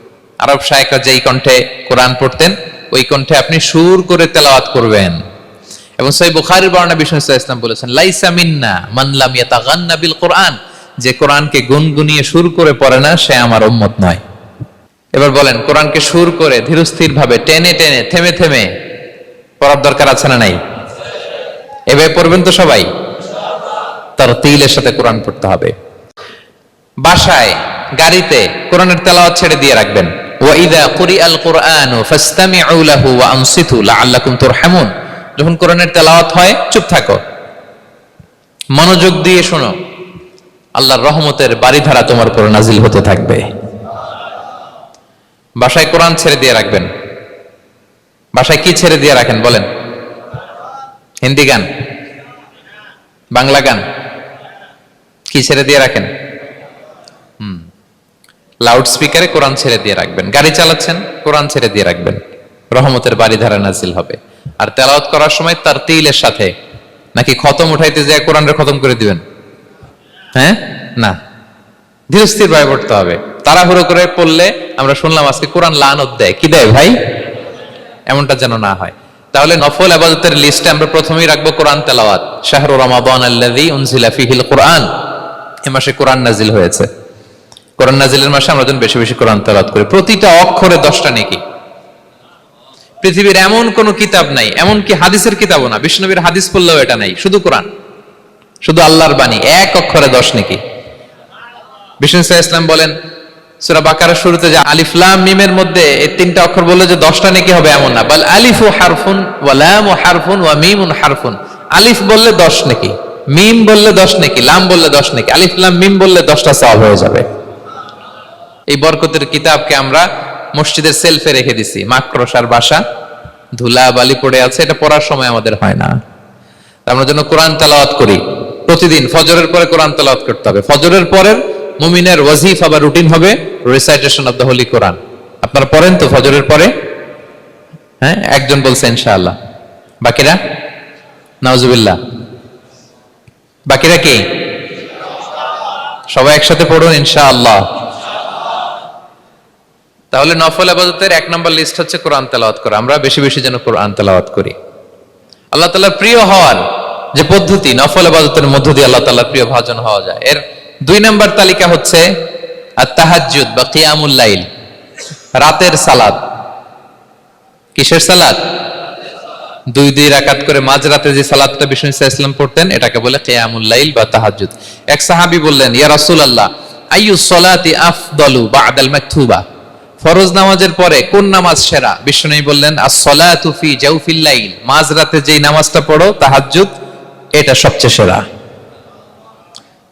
আরব শায়েখরা যেই কণ্ঠে কোরআন পড়তেন ওই কণ্ঠে আপনি সুর করে তেলাওয়াত করবেন। এবং সহিহ বুখারীর বর্ণনা বিষ্ণু ইসলাম বলেছেন, লাইসা মিন্না মান লাম ইয়াতাগান্না বিল কোরআন, যে কোরআনকে গুনগুনিয়ে সুর করে পড়ে না সে আমার উম্মত নয়। এবার বলেন, কোরআনকে সুর করে ধীরস্থির ভাবে টেনে টেনে থেমে থেমে পড়ার দরকার আছে না নাই? এভাবে পড়বেন তো সবাই? তারতিলের সাথে কোরআন পড়তে হবে। বাসায়, গাড়িতে কোরআনের তেলাওয়াত ছেড়ে দিয়ে রাখবেন। ওয়া ইযা কুরিআল কুরআনু ফাসতামিউ লাহু ওয়া আনসিতু লাআল্লাকুম তুরহামুন। যখন কোরআনের তেলাওয়াত হয় চুপ থাকো, মনোযোগ দিয়ে শোনো, আল্লাহর রহমতের বারিধারা তোমার উপর নাজিল হতে থাকবে। বাসায় কোরআন ছেড়ে দিয়ে রাখবেন। বাসায় কি ছেড়ে দিয়ে রাখেন বলেন? হিন্দি গান, বাংলা গান, কি ছেড়ে দিয়ে রাখেন? লাউড স্পিকারে কোরআন ছেড়ে দিয়ে রাখবেন। গাড়ি চালাচ্ছেন, কোরআন ছেড়ে দিয়ে রাখবেন, রহমতের বারিধারা নাজিল হবে। আর তেলাওয়াত করার সময় তারতিলের সাথে, নাকি খতম উঠাইতে যায় কোরআনের খতম করে দিবেন? হ্যাঁ, না, ধীরস্থির ভাবে পড়তে হবে। তাড়াহুড়ো করে পড়লে আমরা শুনলাম আজকে কোরআন লানত দেয়, কি দেয় ভাই? এমনটা যেন না হয়। তাহলে নফল ইবাদতের লিস্টে আমরা প্রথমেই রাখবো কোরআন তেলাওয়াত। শাহরু রমাদান আল্লাযী উনজিলা ফীহিল কুরআন, এই মাসে কোরআন নাজিল হয়েছে। কোরআন নাজিলের মাসে আমরা যেন বেশি বেশি কোরআন তেলাওয়াত করি। প্রতিটা অক্ষরে 10টা নেকি। পৃথিবীর এমন কোন কিতাব নাই, এমন কি হাদিসের কিতাবও না, বিষ্ণুনবীর হাদিস পড়লেও এটা নাই, শুধু কোরআন, শুধু আল্লাহর বাণী, এক অক্ষরে 10 নেকি। বিষ্ণু ইসলাম বলেন সূরা বাকারার শুরুতে যে আলিফ লাম মিমের মধ্যে এই 3টা অক্ষর বললে যে 10টা নেকি হবে এমন না, বাল আলিফু হারফুন ওয়া লামু হারফুন ওয়া মিমুন হারফুন। আলিফ বললে 10 নেকি, মিম বললে 10 নেকি, লাম বললে 10 নেকি, আলিফ লাম মিম বললে 10টা সওয়াব হয়ে যাবে। এই বরকতের কিতাবকে আমরা মসজিদের সেলফে রেখে দিছি, মাকড়সার বাসা, ধুলা বালি পড়ে আছে, এটা পড়ার সময় আমাদের হয় না। আমরা যেন কোরআন তেলাওয়াত করি প্রতিদিন। ফজরের পরে কোরআন তেলাওয়াত করতে হবে। ফজরের পরের মুমিনের ওয়াজিফা বা রুটিন হবে রিসাইটেশন অফ দ্য হোলি কোরআন। আপনারা পড়েন তো ফজরের পরে? হ্যাঁ, একজন বলছে ইনশাআল্লাহ, বাকিরা নাউজুবিল্লাহ। বাকিরা কি? সবাই একসাথে পড়ুন ইনশাআল্লাহ। তাহলে নফল ইবাদতের 1 নম্বর লিস্ট হচ্ছে কোরআন তেলাওয়াত করা। আমরা বেশি বেশি যেন কোরআন তেলাওয়াত করি। আল্লাহ তাআলার প্রিয় হওয়ার যে পদ্ধতি, নফল ইবাদতের মধ্য দিয়ে আল্লাহ তাআলার প্রিয় ভাজন হওয়া যায়। এর 2 নম্বর তালিকা হচ্ছে আত-তাহাজ্জুদ বা কিয়ামুল লাইল, রাতের সালাত। কিসের সালাত? 2 রাকাত করে মাঝরাতে যে সালাতটা বিষ্ণু ইসলাম পড়তেন এটাকে বলে কিয়ামুল লাইল বা তাহাজ্জুদ। এক সাহাবী বললেন, ইয়া রাসূলুল্লাহ, আইয়ুস সালাতি আফদালু বা'দাল মাকতুবা, ফরজ নামাজের পরে কোন নামাজ সেরা? বিষ্ণু বললেন, আস-সালাতু ফি জাওফিল লাইল, মাঝরাতে যেই নামাজটা পড়ো তাহাজ্জুদ, এটা সবচেয়ে সেরা।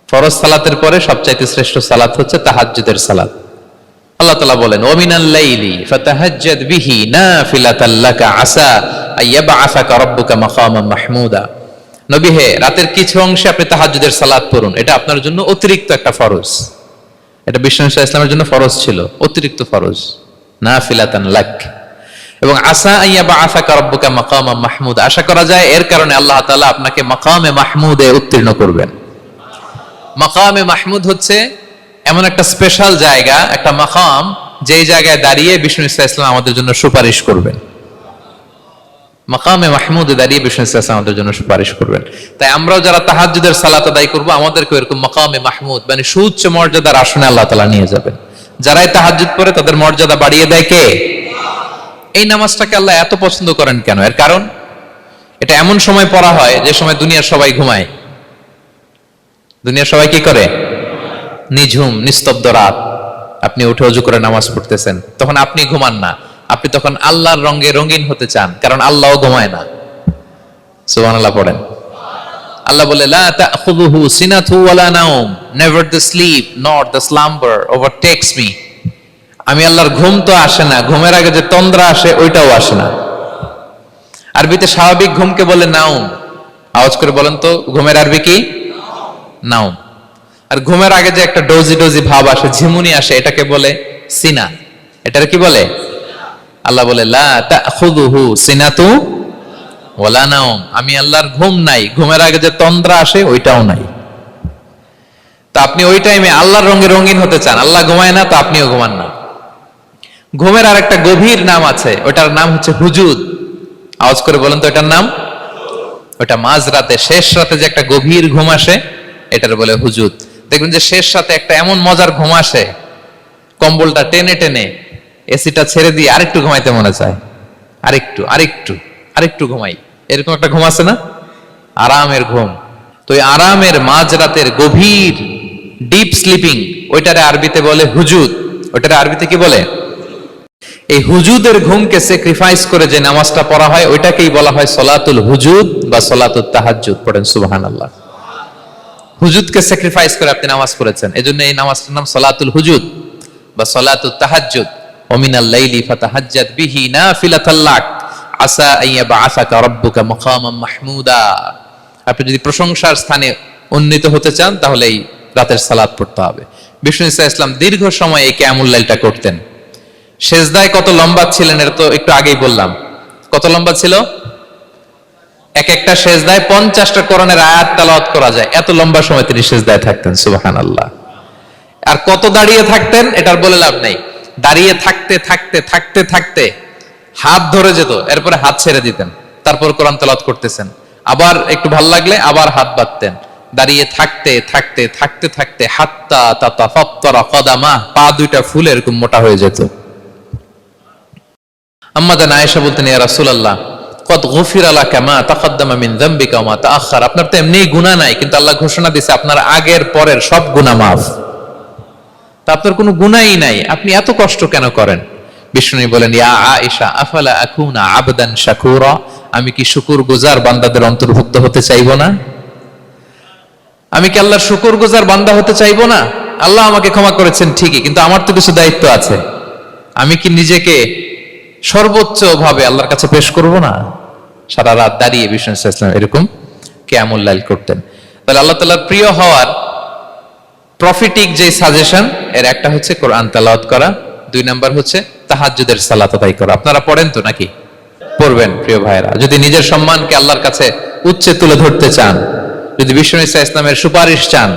ফরজ সালাতের পরে সবচাইতে শ্রেষ্ঠ সালাত হচ্ছে তাহাজ্জুদের সালাত। আল্লাহ তাআলা বলেন, ওয়া মিনাল লাইলি ফাতাহাজ্জাদ বিহি নাফিলাতাল লাকা আসা আইয়াবআসাকা রাব্বুকা মাকামান মাহমুদা। নবী হে, রাতের কিছু অংশে আপনি তাহাজ্জুদের সালাত পড়ুন, এটা আপনার জন্য অতিরিক্ত একটা ফরজ। এটা বিষ্ণু ইসলামের জন্য ফরজ ছিল, অতিরিক্ত ফরজ, নাফিলাতান লাক। এবং আসা আইয়াবআসাকা রাব্বুকা মাকামান মাহমুদা, আশা করা যায় এর কারণে আল্লাহ তাআলা আপনাকে মাকামে মাহমুদে উত্তীর্ণ করবেন। মাকামে মাহমুদ হচ্ছে এমন একটা স্পেশাল জায়গা, একটা মাকাম, যেই জায়গায় দাঁড়িয়ে বিষ্ণু ইসলাম আমাদের জন্য সুপারিশ করবেন। মাকামে মাহমুদে দাঁড়িয়ে বিষ্ণু ইসলাম আমাদের জন্য সুপারিশ করবেন। তাই আমরাও যারা তাহাজ্জুদের সালাত আদায় করব, আমাদেরকে এরকম মাকামে মাহমুদ মানে সুউচ্চ মর্যাদার আসনে আল্লাহ তাআলা নিয়ে যাবেন। যারাই তাহাজ্জুদ পড়ে তাদের মর্যাদা বাড়িয়ে দেয় কে? এই নামাজটাকে আল্লাহ এত পছন্দ করেন কেন? এর কারণ, এটা এমন সময় পড়া হয় যে সময় দুনিয়ার সবাই ঘুমায়। দুনিয়ার সবাই কি করে? নিঝুম নিস্তব্ধ রাত, আপনি উঠে ওযু করে নামাজ পড়তেছেন, তখন আপনি ঘুমান না, আপনি তখন আল্লাহর রঙে রঙিন হতে চান, কারণ আল্লাহও ঘুমায় না। সুবহানাল্লাহ পড়েন। আল্লাহ বলে লা তাখুযুহু সিনাতু ওয়ালা নাওম, never the sleep nor the slumber overtakes me. আমি আল্লাহর ঘুম তো আসে না, ঘুমের আগে যে তন্দ্রা আসে ওইটাও আসে না। আরবিতে স্বাভাবিক ঘুমকে বলে নাওম। আওয়াজ করে বলেন তো ঘুমের আরবি কি? নাওম। আর ঘুমের আগে যে একটা ডোজি ডোজি ভাব আসে, ঝিমুনি আসে, এটাকে বলে সিনা। এটার কি বলে? আল্লাহ বলে লা তাখুযুহু সিনাতু ওয়ালা নাওম, আমি আল্লাহর ঘুম নাই, ঘুমের আগে যে তন্দ্রা আসে ওইটাও নাই। তো আপনি ওই টাইমে আল্লাহর রঙে রঙিন হতে চান, আল্লাহ ঘুমায় না তো আপনিও ঘুমান না। ঘুমের আর একটা গভীর নাম আছে, ওটার নাম হচ্ছে হুজুদ। আওয়াজ করে বলেন তো এটার নাম? ওটা মাঝ রাতে, শেষ রাতে যে একটা গভীর ঘুম আসে এটার বলে হুজুদ। দেখবেন যে শেষ রাতে একটা এমন মজার ঘুম আসে, কম্বলটা টেনে টেনে এসিটা ছেড়ে দিয়ে আরেকটু ঘুমাইতে মনে চায়, আরেকটু আরেকটু আরেকটু ঘুমাই, এরকম একটা ঘুম আছে না? আরামের ঘুম। তো এই আরামের মাঝ রাতের গভীর ডিপ স্লিপিং, ওইটারে আরবিতে বলে হুজুদ। ওইটারে আরবিতে কি বলে? এই হুজুদের ঘুমকে স্যাক্রিফাইস করে যে নামাজটা পড়া হয় ওইটাকেই বলা হয় সলাতুল হুজুদ বা সলাতুত তাহাজ্জুদ। পড়েন সুবহানাল্লাহ। হুজুদকে স্যাক্রিফাইস করে আপনি নামাজ পড়েছেন, এজন্য এই নামাজটার নাম সলাতুল হুজুদ বা সলাতুত তাহাজ্জুদ। ওয়া মিনাল লাইলি ফাতাহাজ্জাদ বিহি নাফিলাতাল লাক আসা আইয়াবআসাকা রাব্বুকা মাকামান মাহমুদা। আপনি যদি প্রশংসার স্থানে উন্নীত হতে চান তাহলে এই রাতের সালাত পড়তে হবে। বিষ্ণু ইসা ইসলাম দীর্ঘ সময় এই কিয়ামুল লাইলটা করতেন। সেজদায় কত লম্বা ছিলেন এটা তো একটু আগেই বললাম। কত লম্বা ছিল? এক একটা সেজদায় 50টা কোরআনের আয়াত তেলাওয়াত করা যায়, এত লম্বা সময় তিনি সেজদায় থাকতেন। সুবহানাল্লাহ। আর কত দাঁড়িয়ে থাকতেন এটার বলে লাভ নাই। দাঁড়িয়ে থাকতে থাকতে থাকতে থাকতে হাত ধরে যেত, এরপরে হাত ছেড়ে দিতেন, তারপর কোরআন তেলাওয়াত করতেছেন। আবার একটু ভাল লাগলে আবার হাত বাঁধতেন। দাঁড়িয়ে থাকতে থাকতে থাকতে থাকতে হাত্তা তাতাফাত্তারা কদামা, পা দুইটা ফুলে এরকম মোটা হয়ে যেত। আম্মা জান আয়েশা বলতেন, ইয়া রাসূলুল্লাহ কদ গুফিরা লাকা মা তাকদ্দামা মিন যামবিকা ওয়া মা তাআখার। আপনার তো এমনিই গুনাহ নাই, কিন্তু আল্লাহ ঘোষণা দিয়েছে আপনার আগের পরের সব গুনাহ মাফ। তা আপনার কোনো গুনাহই নাই, আপনি এত কষ্ট কেন করেন? বিষ্ণু বলেন, ইয়া আয়েশা আফালা আকুনা আবদান শাকুরা, আমি কি শুকরগুজার বান্দাদের অন্তর্ভুক্ত হতে চাইবো না? আমি কি আল্লাহর শুকরগুজার বান্দা হতে চাইবো না? আল্লাহ আমাকে ক্ষমা করেছেন ঠিকই, কিন্তু আমার তো কিছু দায়িত্ব আছে। আমি কি নিজেকে সর্বোচ্চ ভাবে আল্লাহর কাছে পেশ করব না? সারা রাত দাঁড়িয়ে বিষ্ণু ইসলাম এরকম কিয়ামুল লাইল করতেন। তাহলে আল্লাহ তাআলার প্রিয় হওয়ার প্রফিটিক যে সাজেশন, এর একটা হচ্ছে কোরআন তেলাওয়াত করা, 2 নাম্বার হচ্ছে তাহাজ্জুদের সালাত আদায় করা। আপনারা পড়েন তো নাকি? পড়বেন প্রিয় ভাইরা। যদি নিজের সম্মানকে আল্লাহর কাছে উচ্চে তুলে ধরতে চান, যদি বিষ্ণু ইসলামের সুপারিশ চান,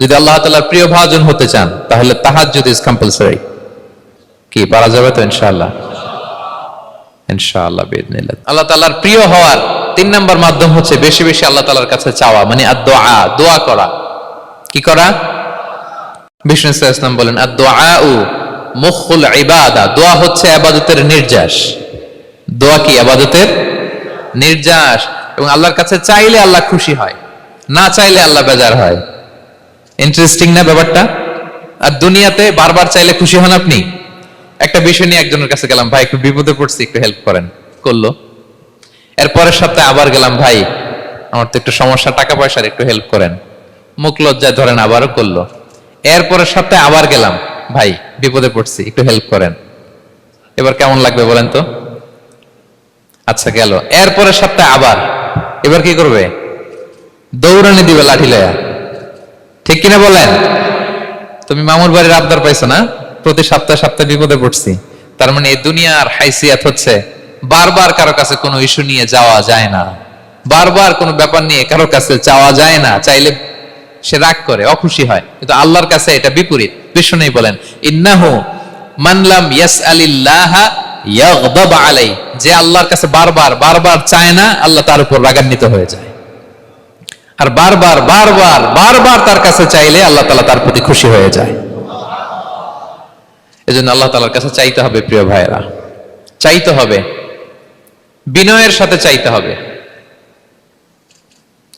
যদি আল্লাহ তাআলার প্রিয় ভাজন হতে চান, তাহলে তাহাজ্জুদ ইজ কম্পালসরি। কি পারা যাবে তো? ইনশাআল্লাহ, ইনশাআল্লাহ বিইذنিল্লাহ। আল্লাহ তাআলার প্রিয় হওয়ার 3 নাম্বার মাধ্যম হচ্ছে বেশি বেশি আল্লাহ তাআলার কাছে চাওয়া, মানে আদ-দুআ, দোয়া করা। কি করা? বিষ্ণু ইসলাম বলেন, আদ-দুআউ মুখুল ইবাদা, দোয়া হচ্ছে ইবাদতের নির্যাস। দোয়া কি? ইবাদতের নির্যাস। এবং আল্লাহর কাছে চাইলে আল্লাহ খুশি হয়, না চাইলে আল্লাহ বেজার হয়। ইন্টারেস্টিং না ব্যাপারটা? আর দুনিয়াতে বারবার চাইলে খুশি হন আপনি? একটা বিষয় নিয়ে একজনের কাছে গেলাম, ভাই একটু বিপদে পড়ছি, একটু হেল্প করেন, করলো। এর পরের সপ্তাহে আবার গেলাম, ভাই আমার তো একটু সমস্যা, টাকা পয়সার, একটু হেল্প করেন, মুখ লজ্জায় ধরেন, আবারও করলো। এর পরের সপ্তাহে আবার গেলাম, ভাই বিপদে পড়ছি, একটু হেল্প করেন। এবার কেমন লাগবে বলেন তো? আচ্ছা গেল। এর পরের সপ্তাহে আবার, এবার কি করবে? দৌড়ানি দিবে লাঠি লয়া। ঠিক কিনা বলেন? তুমি মামুর বাড়ির আবদার পাইছো না, প্রতি সপ্তাহে সপ্তাহে বিপদে পড়ছি। তার মানে এই দুনিয়ার হাইসিয়াত হচ্ছে বারবার কারো কাছে কোনো ইস্যু নিয়ে যাওয়া যায় না, বারবার কোনো ব্যাপার নিয়ে কারো কাছে চাওয়া যায় না। চাইলে সে রাগ করে, অখুশি হয়, কিন্তু আল্লাহর কাছে এটা বিপরীত। বিষ্ণু বলেন, ইন্নাহু মান লাম ইয়াসআলিল্লাহা ইয়াগদাব আলাই, যে আল্লাহর কাছে বারবার বারবার চায় না, আল্লাহ তার উপর রাগান্বিত হয়ে যায়। আর বারবার বারবার বারবার তার কাছে চাইলে আল্লাহ তাআলা তার প্রতি খুশি হয়ে যায়। এজন্য আল্লাহ তাআলার কাছে চাইতে হবে প্রিয় ভাইরা, চাইতে হবে, বিনয়ের সাথে চাইতে হবে,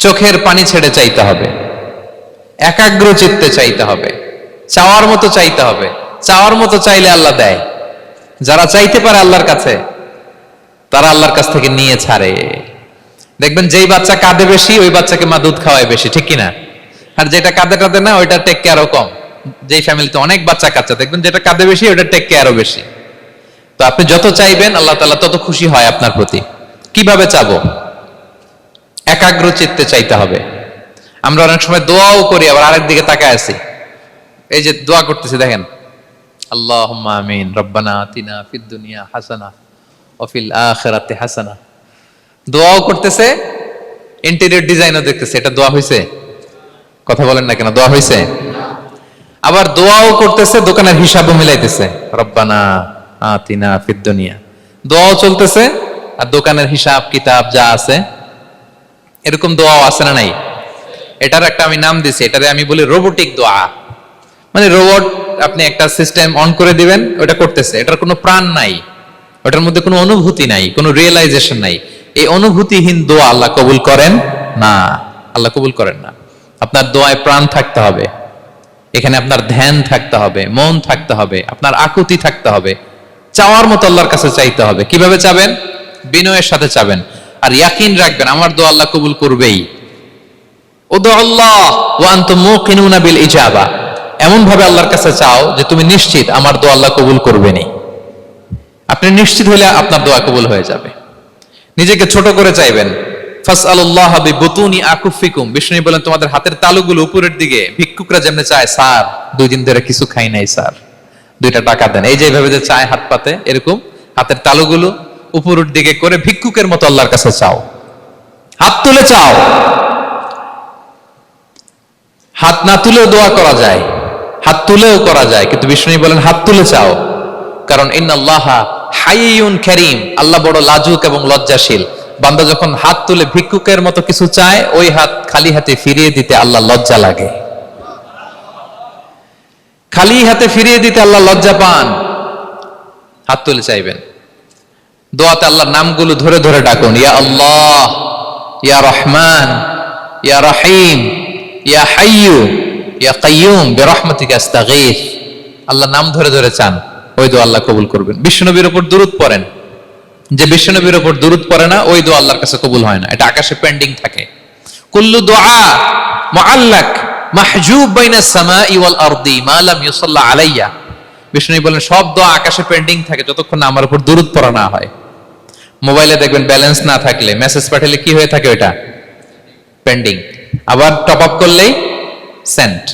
চোখের পানি ছেড়ে চাইতে হবে, একাগ্র চিত্তে চাইতে হবে, চাওয়ার মতো চাইতে হবে। চাওয়ার মতো চাইলে আল্লাহ দেয়। যারা চাইতে পারে আল্লাহর কাছে, তারা আল্লাহর কাছ থেকে নিয়ে ছাড়ে। দেখবেন যেই বাচ্চা কাঁদে বেশি ওই বাচ্চাকে মা দুধ খাওয়ায় বেশি, ঠিক কিনা? আর যেটা কাঁদে টাদে না ওইটা টেক কেয়ারও কম। যেই ফ্যামিলিতে অনেক বাচ্চা কাচ্চা দেখবেন যেটা কাঁদে বেশি ওটা টেক কেয়ারও বেশি। তো আপনি যত চাইবেন আল্লাহ তাআলা তত খুশি হয় আপনার প্রতি। কিভাবে চাবো? একাগ্র চিত্তে চাইতে হবে। আমরা অনেক সময় দোয়াও করি আবার আরেক দিকে তাকায় আছি। এই যে দোয়া করতেছি দেখেন, আল্লাহুম্মা আমিন, রব্বানা আতিনা ফিদ দুনিয়া হাসানা ওয়া ফিল আখিরাতি হাসানা। দোয়াও করতেছে, ইন্টেরিয়র ডিজাইনও দেখতেছে। এটা দোয়া হইছে? কথা বলেন না কেন, দোয়া হইছে? আবার দোয়াও করতেছে, দোকানের হিসাবও মিলাইতেছে, রব্বানা আতিনা ফিদ দুনিয়া। দোয়াও চলতেছে আর দোকানের হিসাব কিতাব যা আছে, এরকম দোয়াও আছে না নাই? এটার একটা আমি নাম দিছি, এটারে আমি বলি রোবোটিক দোয়া। মানে রোবট, আপনি একটা সিস্টেম অন করে দিবেন, ওটা করতেছে, এটার কোনো প্রাণ নাই, ওটার মধ্যে কোনো অনুভূতি নাই, কোনো রিয়েলাইজেশন নাই। এই অনুভূতিহীন দোয়া আল্লাহ কবুল করেন না, আল্লাহ কবুল করেন না। আপনার দোয়ায় প্রাণ থাকতে হবে, এখানে আপনার ধ্যান থাকতে হবে, মন থাকতে হবে, আপনার আকুতি থাকতে হবে, চাওয়ার মতো আল্লাহর কাছে চাইতে হবে। কিভাবে চাবেন? বিনয়ের সাথে চাবেন, আর ইয়াকিন রাখবেন আমার দোয়া আল্লাহ কবুল করবেই। উদুল্লাহ ওয়া আনতুম মুকিনুনা বিল ইজাবা, এমন ভাবে আল্লাহর কাছে চাও যে তুমি নিশ্চিত আমার দোয়া আল্লাহ কবুল করবেনই। আপনি নিশ্চিত হলে আপনার দোয়া কবুল হয়ে যাবে। নিজেকে ছোট করে চাইবেন। ফাসআলুল্লাহ বিবুতুনি আকুফিকুম, বিষ্ণু বলেন তোমাদের হাতের তালুগুলো উপরের দিকে। ভিক্ষুকরা যেমনে চায়, স্যার 2 দিন ধরে কিছু খাই নাই স্যার, 2টা টাকা দেন, এই যে এইভাবে যে চায় হাত পাতে, এরকম হাতের তালুগুলো উপরের দিকে করে ভিক্ষুকের মতো আল্লাহর কাছে চাও। হাত তুলে চাও, হাত না তুলেও দোয়া করা যায়, হাত তুলেও করা যায়, কিন্তু বিষ্ণু বলেন হাত তুলে চাও। কারণ ইন্নাল্লাহা হাইয়ুন কারীম, আল্লাহ বড় লাজুক এবং লজ্জাশীল। বান্দা যখন হাত তুলে ভিক্ষুকের মতো কিছু চায়, ওই হাত খালি হাতে ফিরিয়ে দিতে আল্লাহ লজ্জা লাগে, খালি হাতে ফিরিয়ে দিতে আল্লাহ লজ্জা পান। হাত তুলে চাইবেন। দোয়াতে আল্লাহর নামগুলো ধরে ধরে ডাকুন, ইয়া আল্লাহ, ইয়া রহমান, ইয়া রহিম, ইয়া হাইয়ু, ইয়া কাইয়ুম বিরহমাতিকা আস্তাগীথ। আল্লাহ নাম ধরে ধরে চান, ওই দোয়া আল্লাহ কবুল করবেন। বিশ্বনবীর উপর দুরূদ পড়েন, যে বিশ্বনবীর উপর দুরূদ পড়ে না ওই দোয়া আল্লাহর কাছে কবুল হয় না, এটা আকাশে পেন্ডিং থাকে। কুল্লু দুআ মুআল্লাক মাহজুব বাইনাস সামাই ওয়াল আরদি মা লাম ইউসাল্লা আলাইয়া। বিষ্ণু বলেন সব দোয়া আকাশে পেন্ডিং থাকে যতক্ষণ না আমার উপর দুরূদ পড়া না হয়। মোবাইলে দেখবেন ব্যালেন্স না থাকলে মেসেজ পাঠালে কি হয়ে থাকে, ওটা পেন্ডিং, আবার টপ আপ করলেই সেন্ট।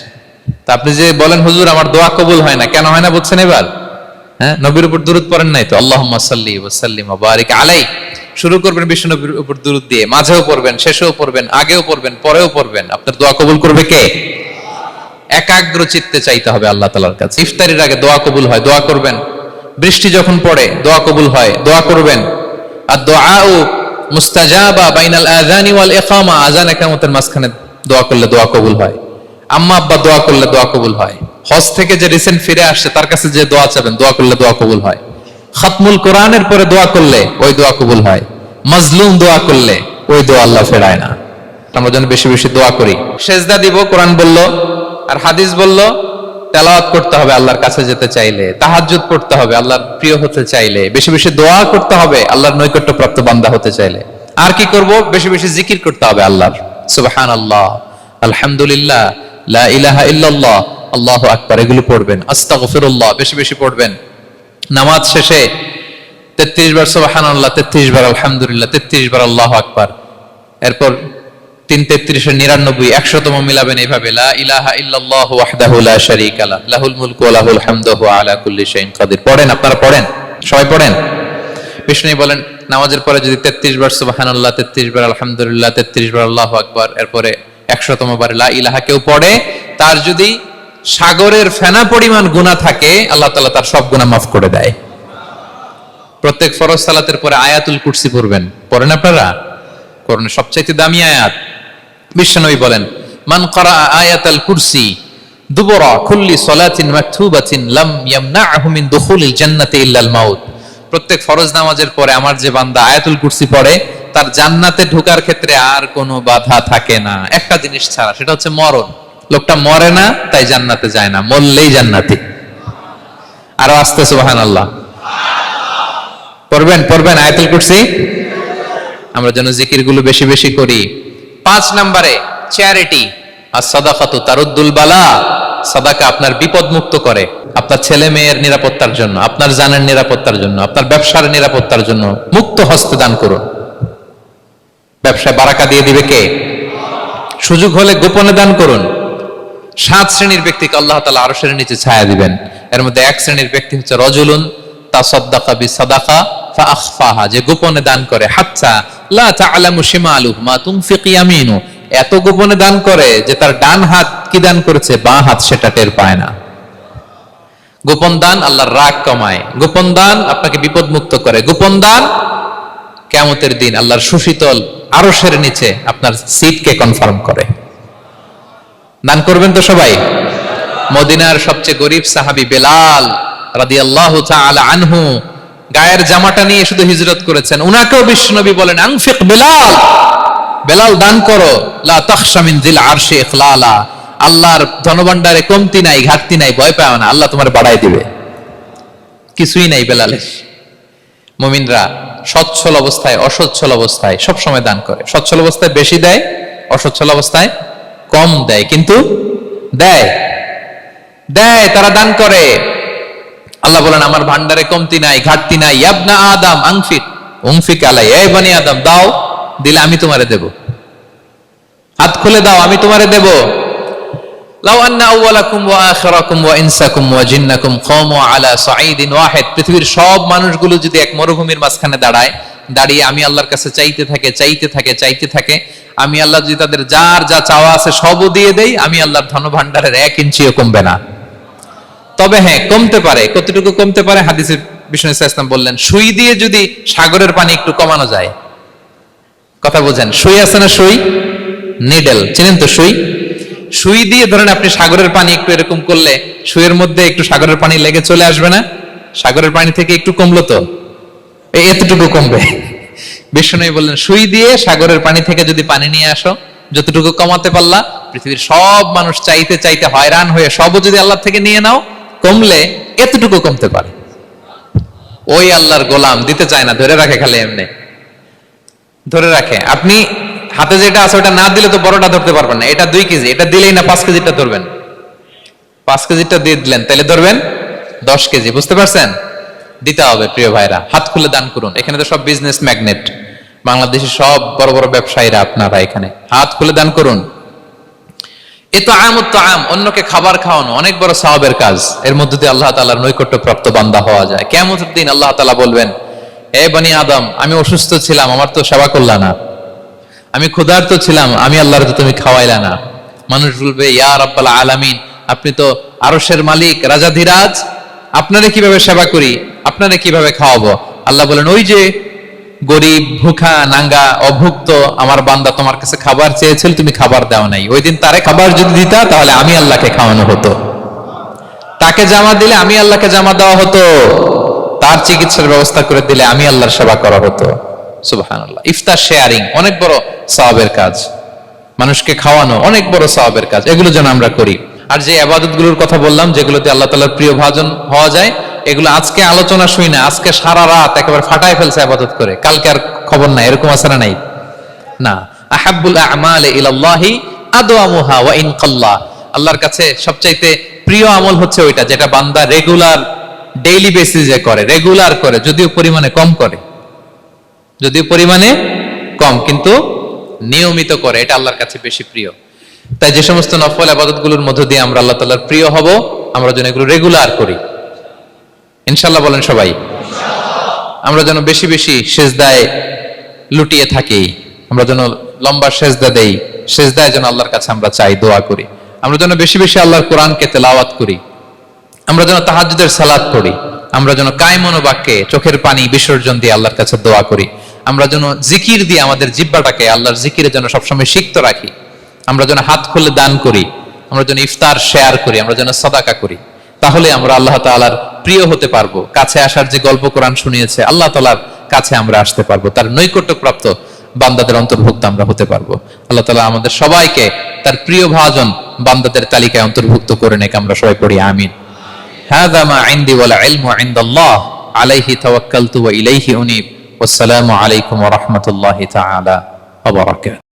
তা আপনি যে বলেন হুজুর আমার দোয়া কবুল হয় না, কেন হয় না বুঝছেন এবার? হ্যাঁ, নবীর উপর দুরূদ পড়েন নাই তো। আল্লাহুম্মা সাল্লি ওয়া সাল্লিম ওয়া বারিক আলাইহি। শুরু করবেন বিশ্ব নবীর উপর দুরূদ দিয়ে, মাঝেও পড়বেন, শেষেও পড়বেন, আগেও পড়বেন, পরেও পড়বেন। আপনার দোয়া কবুল করবে কে? একাগ্র চিত্তে চাইতে হবে আল্লাহ তাআলার কাছে। ইফতারির আগে দোয়া কবুল হয়, দোয়া করবেন। বৃষ্টি যখন পড়ে দোয়া কবুল হয়, দোয়া করবেন। আর দুআউ মুস্তাজাবা বাইনাল আযানি ওয়াল ইকামা, আযান ইকামতের মাঝখানে দোয়া করলে দোয়া কবুল হয়। আম্মা আব্বা দোয়া করলে দোয়া কবুল হয়। হজ থেকে যে রিসেন্ট ফিরে আসছে তার কাছে যে দোয়া চাবেন, দোয়া করলে দোয়া কবুল হয়। খাতমুল কোরআনের পরে দোয়া করলে ওই দোয়া কবুল হয়। মাজলুম দোয়া করলে ওই দোয়া আল্লাহ ফেরায় না। আমরা যেন বেশি বেশি দোয়া করি। সেজদা দিব, কোরআন বলল আর হাদিস বলল তেলাওয়াত করতে হবে আল্লাহর কাছে যেতে চাইলে, তাহাজ্জুদ পড়তে হবে আল্লাহর প্রিয় হতে চাইলে, বেশি বেশি দোয়া করতে হবে আল্লাহর নৈকট্যপ্রাপ্ত বান্দা হতে চাইলে। আর কি করব? বেশি বেশি জিকির করতে হবে আল্লাহর। সুবহানাল্লাহ, আলহামদুলিল্লাহ, লা ইলাহা ইল্লাল্লাহ, আল্লাহু আকবার, এগুলো পড়বেন। আস্তাগফিরুল্লাহ বেশি বেশি পড়বেন। নামাজ শেষে 33 বার সুবহানাল্লাহ, 33 বার আলহামদুলিল্লাহ, 33 বার আল্লাহু আকবার। এরপর 3 33 99 100তম মিলাবেন এইভাবে, লা ইলাহা ইল্লাল্লাহু ওয়াহদাহু লা শারীকা লাহু লাহুল মুলকু ওয়া লাহুল হামদু ওয়া আলা কুল্লি শাইইন কাদির। পড়েন, আপনারা পড়েন, সবাই পড়েন। বিষ্ণু বলেন নামাজের পরে যদি 33 বার সুবহানাল্লাহ, 33 বার আলহামদুলিল্লাহ, 33 বার আল্লাহু আকবার, এরপরে 100তম বার লা ইলাহা কেউ পড়ে, তার যদি সাগরের ফেনা পরিমাণ গুনাহ থাকে আল্লাহ তাআলা তার সব গুনাহ মাফ করে দেয়। প্রত্যেক ফরজ সালাতের পরে আয়াতুল কুরসি পড়বেন, পড়েন আপনারা? কোরআনের সবচেয়ে দামি আয়াত। বিশ্বনবী বলেন মান ক্বারা আয়াতাল কুরসি দুবরা কুল্লি সালাতিন মাকতুবাতিন লাম ইয়ামনাহু মিন দুখুলিল জান্নাতি ইল্লাল মাউত। প্রত্যেক ফরজ নামাজের পরে আমার যে বান্দা আয়াতুল কুরসি পড়ে তার জান্নাতে ঢোকার ক্ষেত্রে আর কোনো বাধা থাকে না, একটা জিনিস ছাড়া, সেটা হচ্ছে মরণ। লোকটা মরে না তাই জান্নাতে যায় না, মরলেই জান্নাতি। আরো আস্তে সুবহানাল্লাহ পড়বেন, পড়বেন আয়াতুল কুরসি। আমরা যেন জিকিরগুলো বেশি বেশি করি। 5 নম্বরে চ্যারিটি, আর সাদাকাতু তারুদ্দুল বালা। সাদাকা আপনার বিপদ মুক্ত করে, আপনার ছেলে মেয়ের নিরাপত্তার জন্য, আপনার জানের নিরাপত্তার জন্য, আপনার ব্যবসার নিরাপত্তার জন্য মুক্ত হস্তে দান করুন। ব্যবসায় বারাকা দিয়ে দিবে কে? সুযোগ হলে গোপনে দান করুন। 7 শ্রেণীর ব্যক্তিকে আল্লাহ তাআলা আরশের নিচে ছায়া দিবেন। এর মধ্যে 1 শ্রেণীর ব্যক্তি হচ্ছে রজুলুন তাসাদ্দাকা বিসাদাকা ফাআখফাহা, যে গোপনে দান করে, হাত্তা লা তা'লামু শিমালুহু মা তুনফিকু ইয়ামিনু, এত গোপনে দান করে যে তার ডান হাত কি দান করেছে বাঁ হাত সেটা টের পায় না। গোপন দান আল্লাহর রাগ কমায়, গোপন দান আপনাকে বিপদ মুক্ত করে, গোপন দান কিয়ামতের দিন আল্লাহর সুশীতল আরশের নিচে আপনার সিটকে কনফার্ম করে। দান করবেন তো সবাই? মদিনার সবচেয়ে গরিব সাহাবী বেলাল রাদিয়াল্লাহু তাআলা আনহু গায়ের জামাটা নিয়ে শুধু হিজরত করেছেন। উনাকেও বিশ্বনবী বলেন আনফিক বেলাল, বেলাল দান করো, লা তাখশা মিন যিল আরশি ইখলালা, আল্লাহর ধনভাণ্ডারে কমতি নাই, ঘাটতি নাই, ভয় পাও না, আল্লাহ তোমার বাড়াই দিবে। কিছুই নাই বেলালের। মুমিনরা সচ্ছল অবস্থায় অসচ্ছল অবস্থায় সব সময় দান করে। সচ্ছল অবস্থায় বেশি দেয়, অসচ্ছল অবস্থায় কম দেয়, কিন্তু দেয় দেয়, তারা দান করে। আল্লাহ বলেন আমার ভান্ডারে কমতি নাই, ঘাটতি নাই। ইয়াবনা আদম আনফিক উনফিক আলাই, এই বনি আদম দাও, দিলে আমি তোমারে দেব। হাত খুলে দাও, আমি তোমারে দেব। লাউ আন্না আউওয়ালাকুম ওয়া আখিরাকুম ওয়া ইনসাকুম ওয়া জিন্নাকুম কামু আলা সাঈদিন ওয়াহিদ, পৃথিবীর সব মানুষগুলো যদি এক মরুভূমির মাঝখানে দাঁড়ায়, দাঁড়িয়ে আমি আল্লাহর কাছে চাইতে থাকে চাইতে থাকে চাইতে থাকে, আমি আল্লাহ যদি তাদের যার যা চাওয়া আছে সবও দিয়ে দেই, আমি আল্লাহর ধনভাণ্ডারের 1 ইঞ্চিও কমবে না। তবে হ্যাঁ, কমতে পারে। কতটুকু কমতে পারে? হাদিসে বিষ্ণু ইসলাম বললেন, সুই দিয়ে যদি সাগরের পানি একটু কমানো যায়। কথা বোঝেন? সুই আছে না, সুই, নিডেল, চিনেন তো সুই? সুই দিয়ে ধরেন আপনি সাগরের পানি একটু এরকম করলে সুইয়ের মধ্যে একটু সাগরের পানি লেগে চলে আসবে না? সাগরের পানি থেকে একটু কমলো তো, এতটুকু কমবে। বিষ্ণু বললেন সুই দিয়ে সাগরের পানি থেকে যদি পানি নিয়ে আসো, যতটুকু কমাতে পারলা, পৃথিবীর সব মানুষ চাইতে চাইতে হয়রান হয়ে সবও যদি আল্লাহ থেকে নিয়ে নাও, কমলে এতটুকু কমতে পারে। ওই আল্লাহর গোলাম দিতে চায় না, ধরে রাখে, খালি এমনি ধরে রাখে। আপনি হাতে যেটা আছে ওটা না দিলে তো বড়টা ধরতে পারবেন না। এটা 2 কেজি, এটা দিলেই না 5 কেজিটা ধরবেন। 5 কেজিটা দিয়ে দিলেন, তাহলে ধরবেন 10 কেজি। বুঝতে পারছেন? দিতে হবে প্রিয় ভাইরা, হাত খুলে দান করুন। এখানে তো সব বিজনেস ম্যাগনেট, বাংলাদেশের সব বড় বড় ব্যবসায়ীরা আপনারা এখানে, হাত খুলে দান করুন। ইতআমুত তাআম, অন্যকে খাবার খাওয়ানো অনেক বড় সওয়াবের কাজ। এর মধ্যে দিয়ে আল্লাহ তাআলার নৈকট্য প্রাপ্ত বান্দা হওয়া যায়। কিয়ামতের দিন আল্লাহ তাআলা বলবেন, হে বনি আদম, আমি অসুস্থ ছিলাম, আমার তো সেবা করলা না। আমি ক্ষুধার্ত ছিলাম, আমি আল্লাহর তো তুমি খাওয়াইলা না। মানুষ বলবে, ইয়া রাব্বাল আলামিন, আপনি তো আরশের মালিক, রাজাধিরাজ, আপনারে কিভাবে সেবা করি, আপনারে কিভাবে খাওয়াবো? আল্লাহ বলেন, ওই যে গরিব, ভুখা, নাঙ্গা, অভুক্ত আমার বান্দা তোমার কাছে খাবার চেয়েছিল, তুমি খাবার দাও নাই। ওই দিন তারে খাবার যদি দিতা, তাহলে আমি আল্লাহকে খাওয়ানো হতো। তাকে জামা দিলে আমি আল্লাহকে জামা দেওয়া হতো। তার চিকিৎসার ব্যবস্থা করে দিলে আমি আল্লাহর সেবা করা হতো। সুবহানাল্লাহ। ইফতার শেয়ারিং অনেক বড় সওয়াবের কাজ, মানুষকে খাওয়ানো অনেক বড় সওয়াবের কাজ। এগুলো যেন আমরা করি। আর যে ইবাদতগুলোর কথা বললাম, যেগুলোতে আল্লাহ তাআলার প্রিয় ভাজন হওয়া যায়, এগুলো আজকে আলোচনা শুই না, আজকে সারা রাত একেবারে ফাটায় ফেলছে ইবাদত করে, কালকে আর খবর নাই, এরকম আছে না? নাই না। আহাব্বুল আ'মালি ইলাল্লাহি আদওয়ামুহা ওয়া ইন কাল্লা, আল্লাহর কাছে সবচাইতে প্রিয় আমল হচ্ছে ওইটা যেটা বান্দা রেগুলার, ডেইলি বেসিসে করে, রেগুলার করে, যদিও পরিমাণে কম করে, যদিও পরিমাণে কম, কিন্তু নিয়মিত করে, এটা আল্লাহর কাছে বেশি প্রিয়। তাই যে সমস্ত নফল ইবাদতগুলোর মধ্য দিয়ে আমরা আল্লাহ তাআলার প্রিয় হব, আমরা যেন এগুলো রেগুলার করি, ইনশাআল্লাহ। বলেন সবাই ইনশাআল্লাহ। আমরা যেন বেশি বেশি সেজদায় লুটিয়ে থাকি, আমরা যেন লম্বা সেজদা দেই, সেজদায় যেন আল্লাহর কাছে আমরা চাই, দোয়া করি। আমরা যেন বেশি বেশি আল্লাহর কোরআনকে তেলাওয়াত করি, আমরা যেন তাহাজ্জুদের সালাত পড়ি, আমরা যেন কায়মন বাক্যে চোখের পানি বিসর্জন দিয়ে আল্লাহর কাছে দোয়া করি, আমরা যেন জিকির দিয়ে আমাদের জিহ্বাটাকে আল্লাহর জিকিরে যেন সবসময় সিক্ত রাখি, আমরা যেন হাত খুলে দান করি, আমরা যেন ইফতার শেয়ার করি, আমরা যেন সাদাকা করি। তাহলে আমরা আল্লাহ তাআলার প্রিয় হতে পারবো। কাছে আসার যে গল্প কোরআন শুনিয়েছে, আল্লাহ তাআলার কাছে আমরা আসতে পারবো, তার নৈকট্যপ্রাপ্ত বান্দাদের অন্তর্ভুক্ত আমরা হতে পারবো। আল্লাহ তাআলা আমাদের সবাইকে তার প্রিয় ভাজন বান্দাদের তালিকায় অন্তর্ভুক্ত করে নেক। আমরা সবাই পড়ি আমিন। হাযা মা ইনদি ওয়াল ইলমু ইনদাল্লাহ আলাইহি তাওয়াক্কালতু ওয়া ইলাইহি উনীব আসসালামু আলাইকুম ওয়া রাহমাতুল্লাহি তাআলা ওয়া বারাকাতুহু।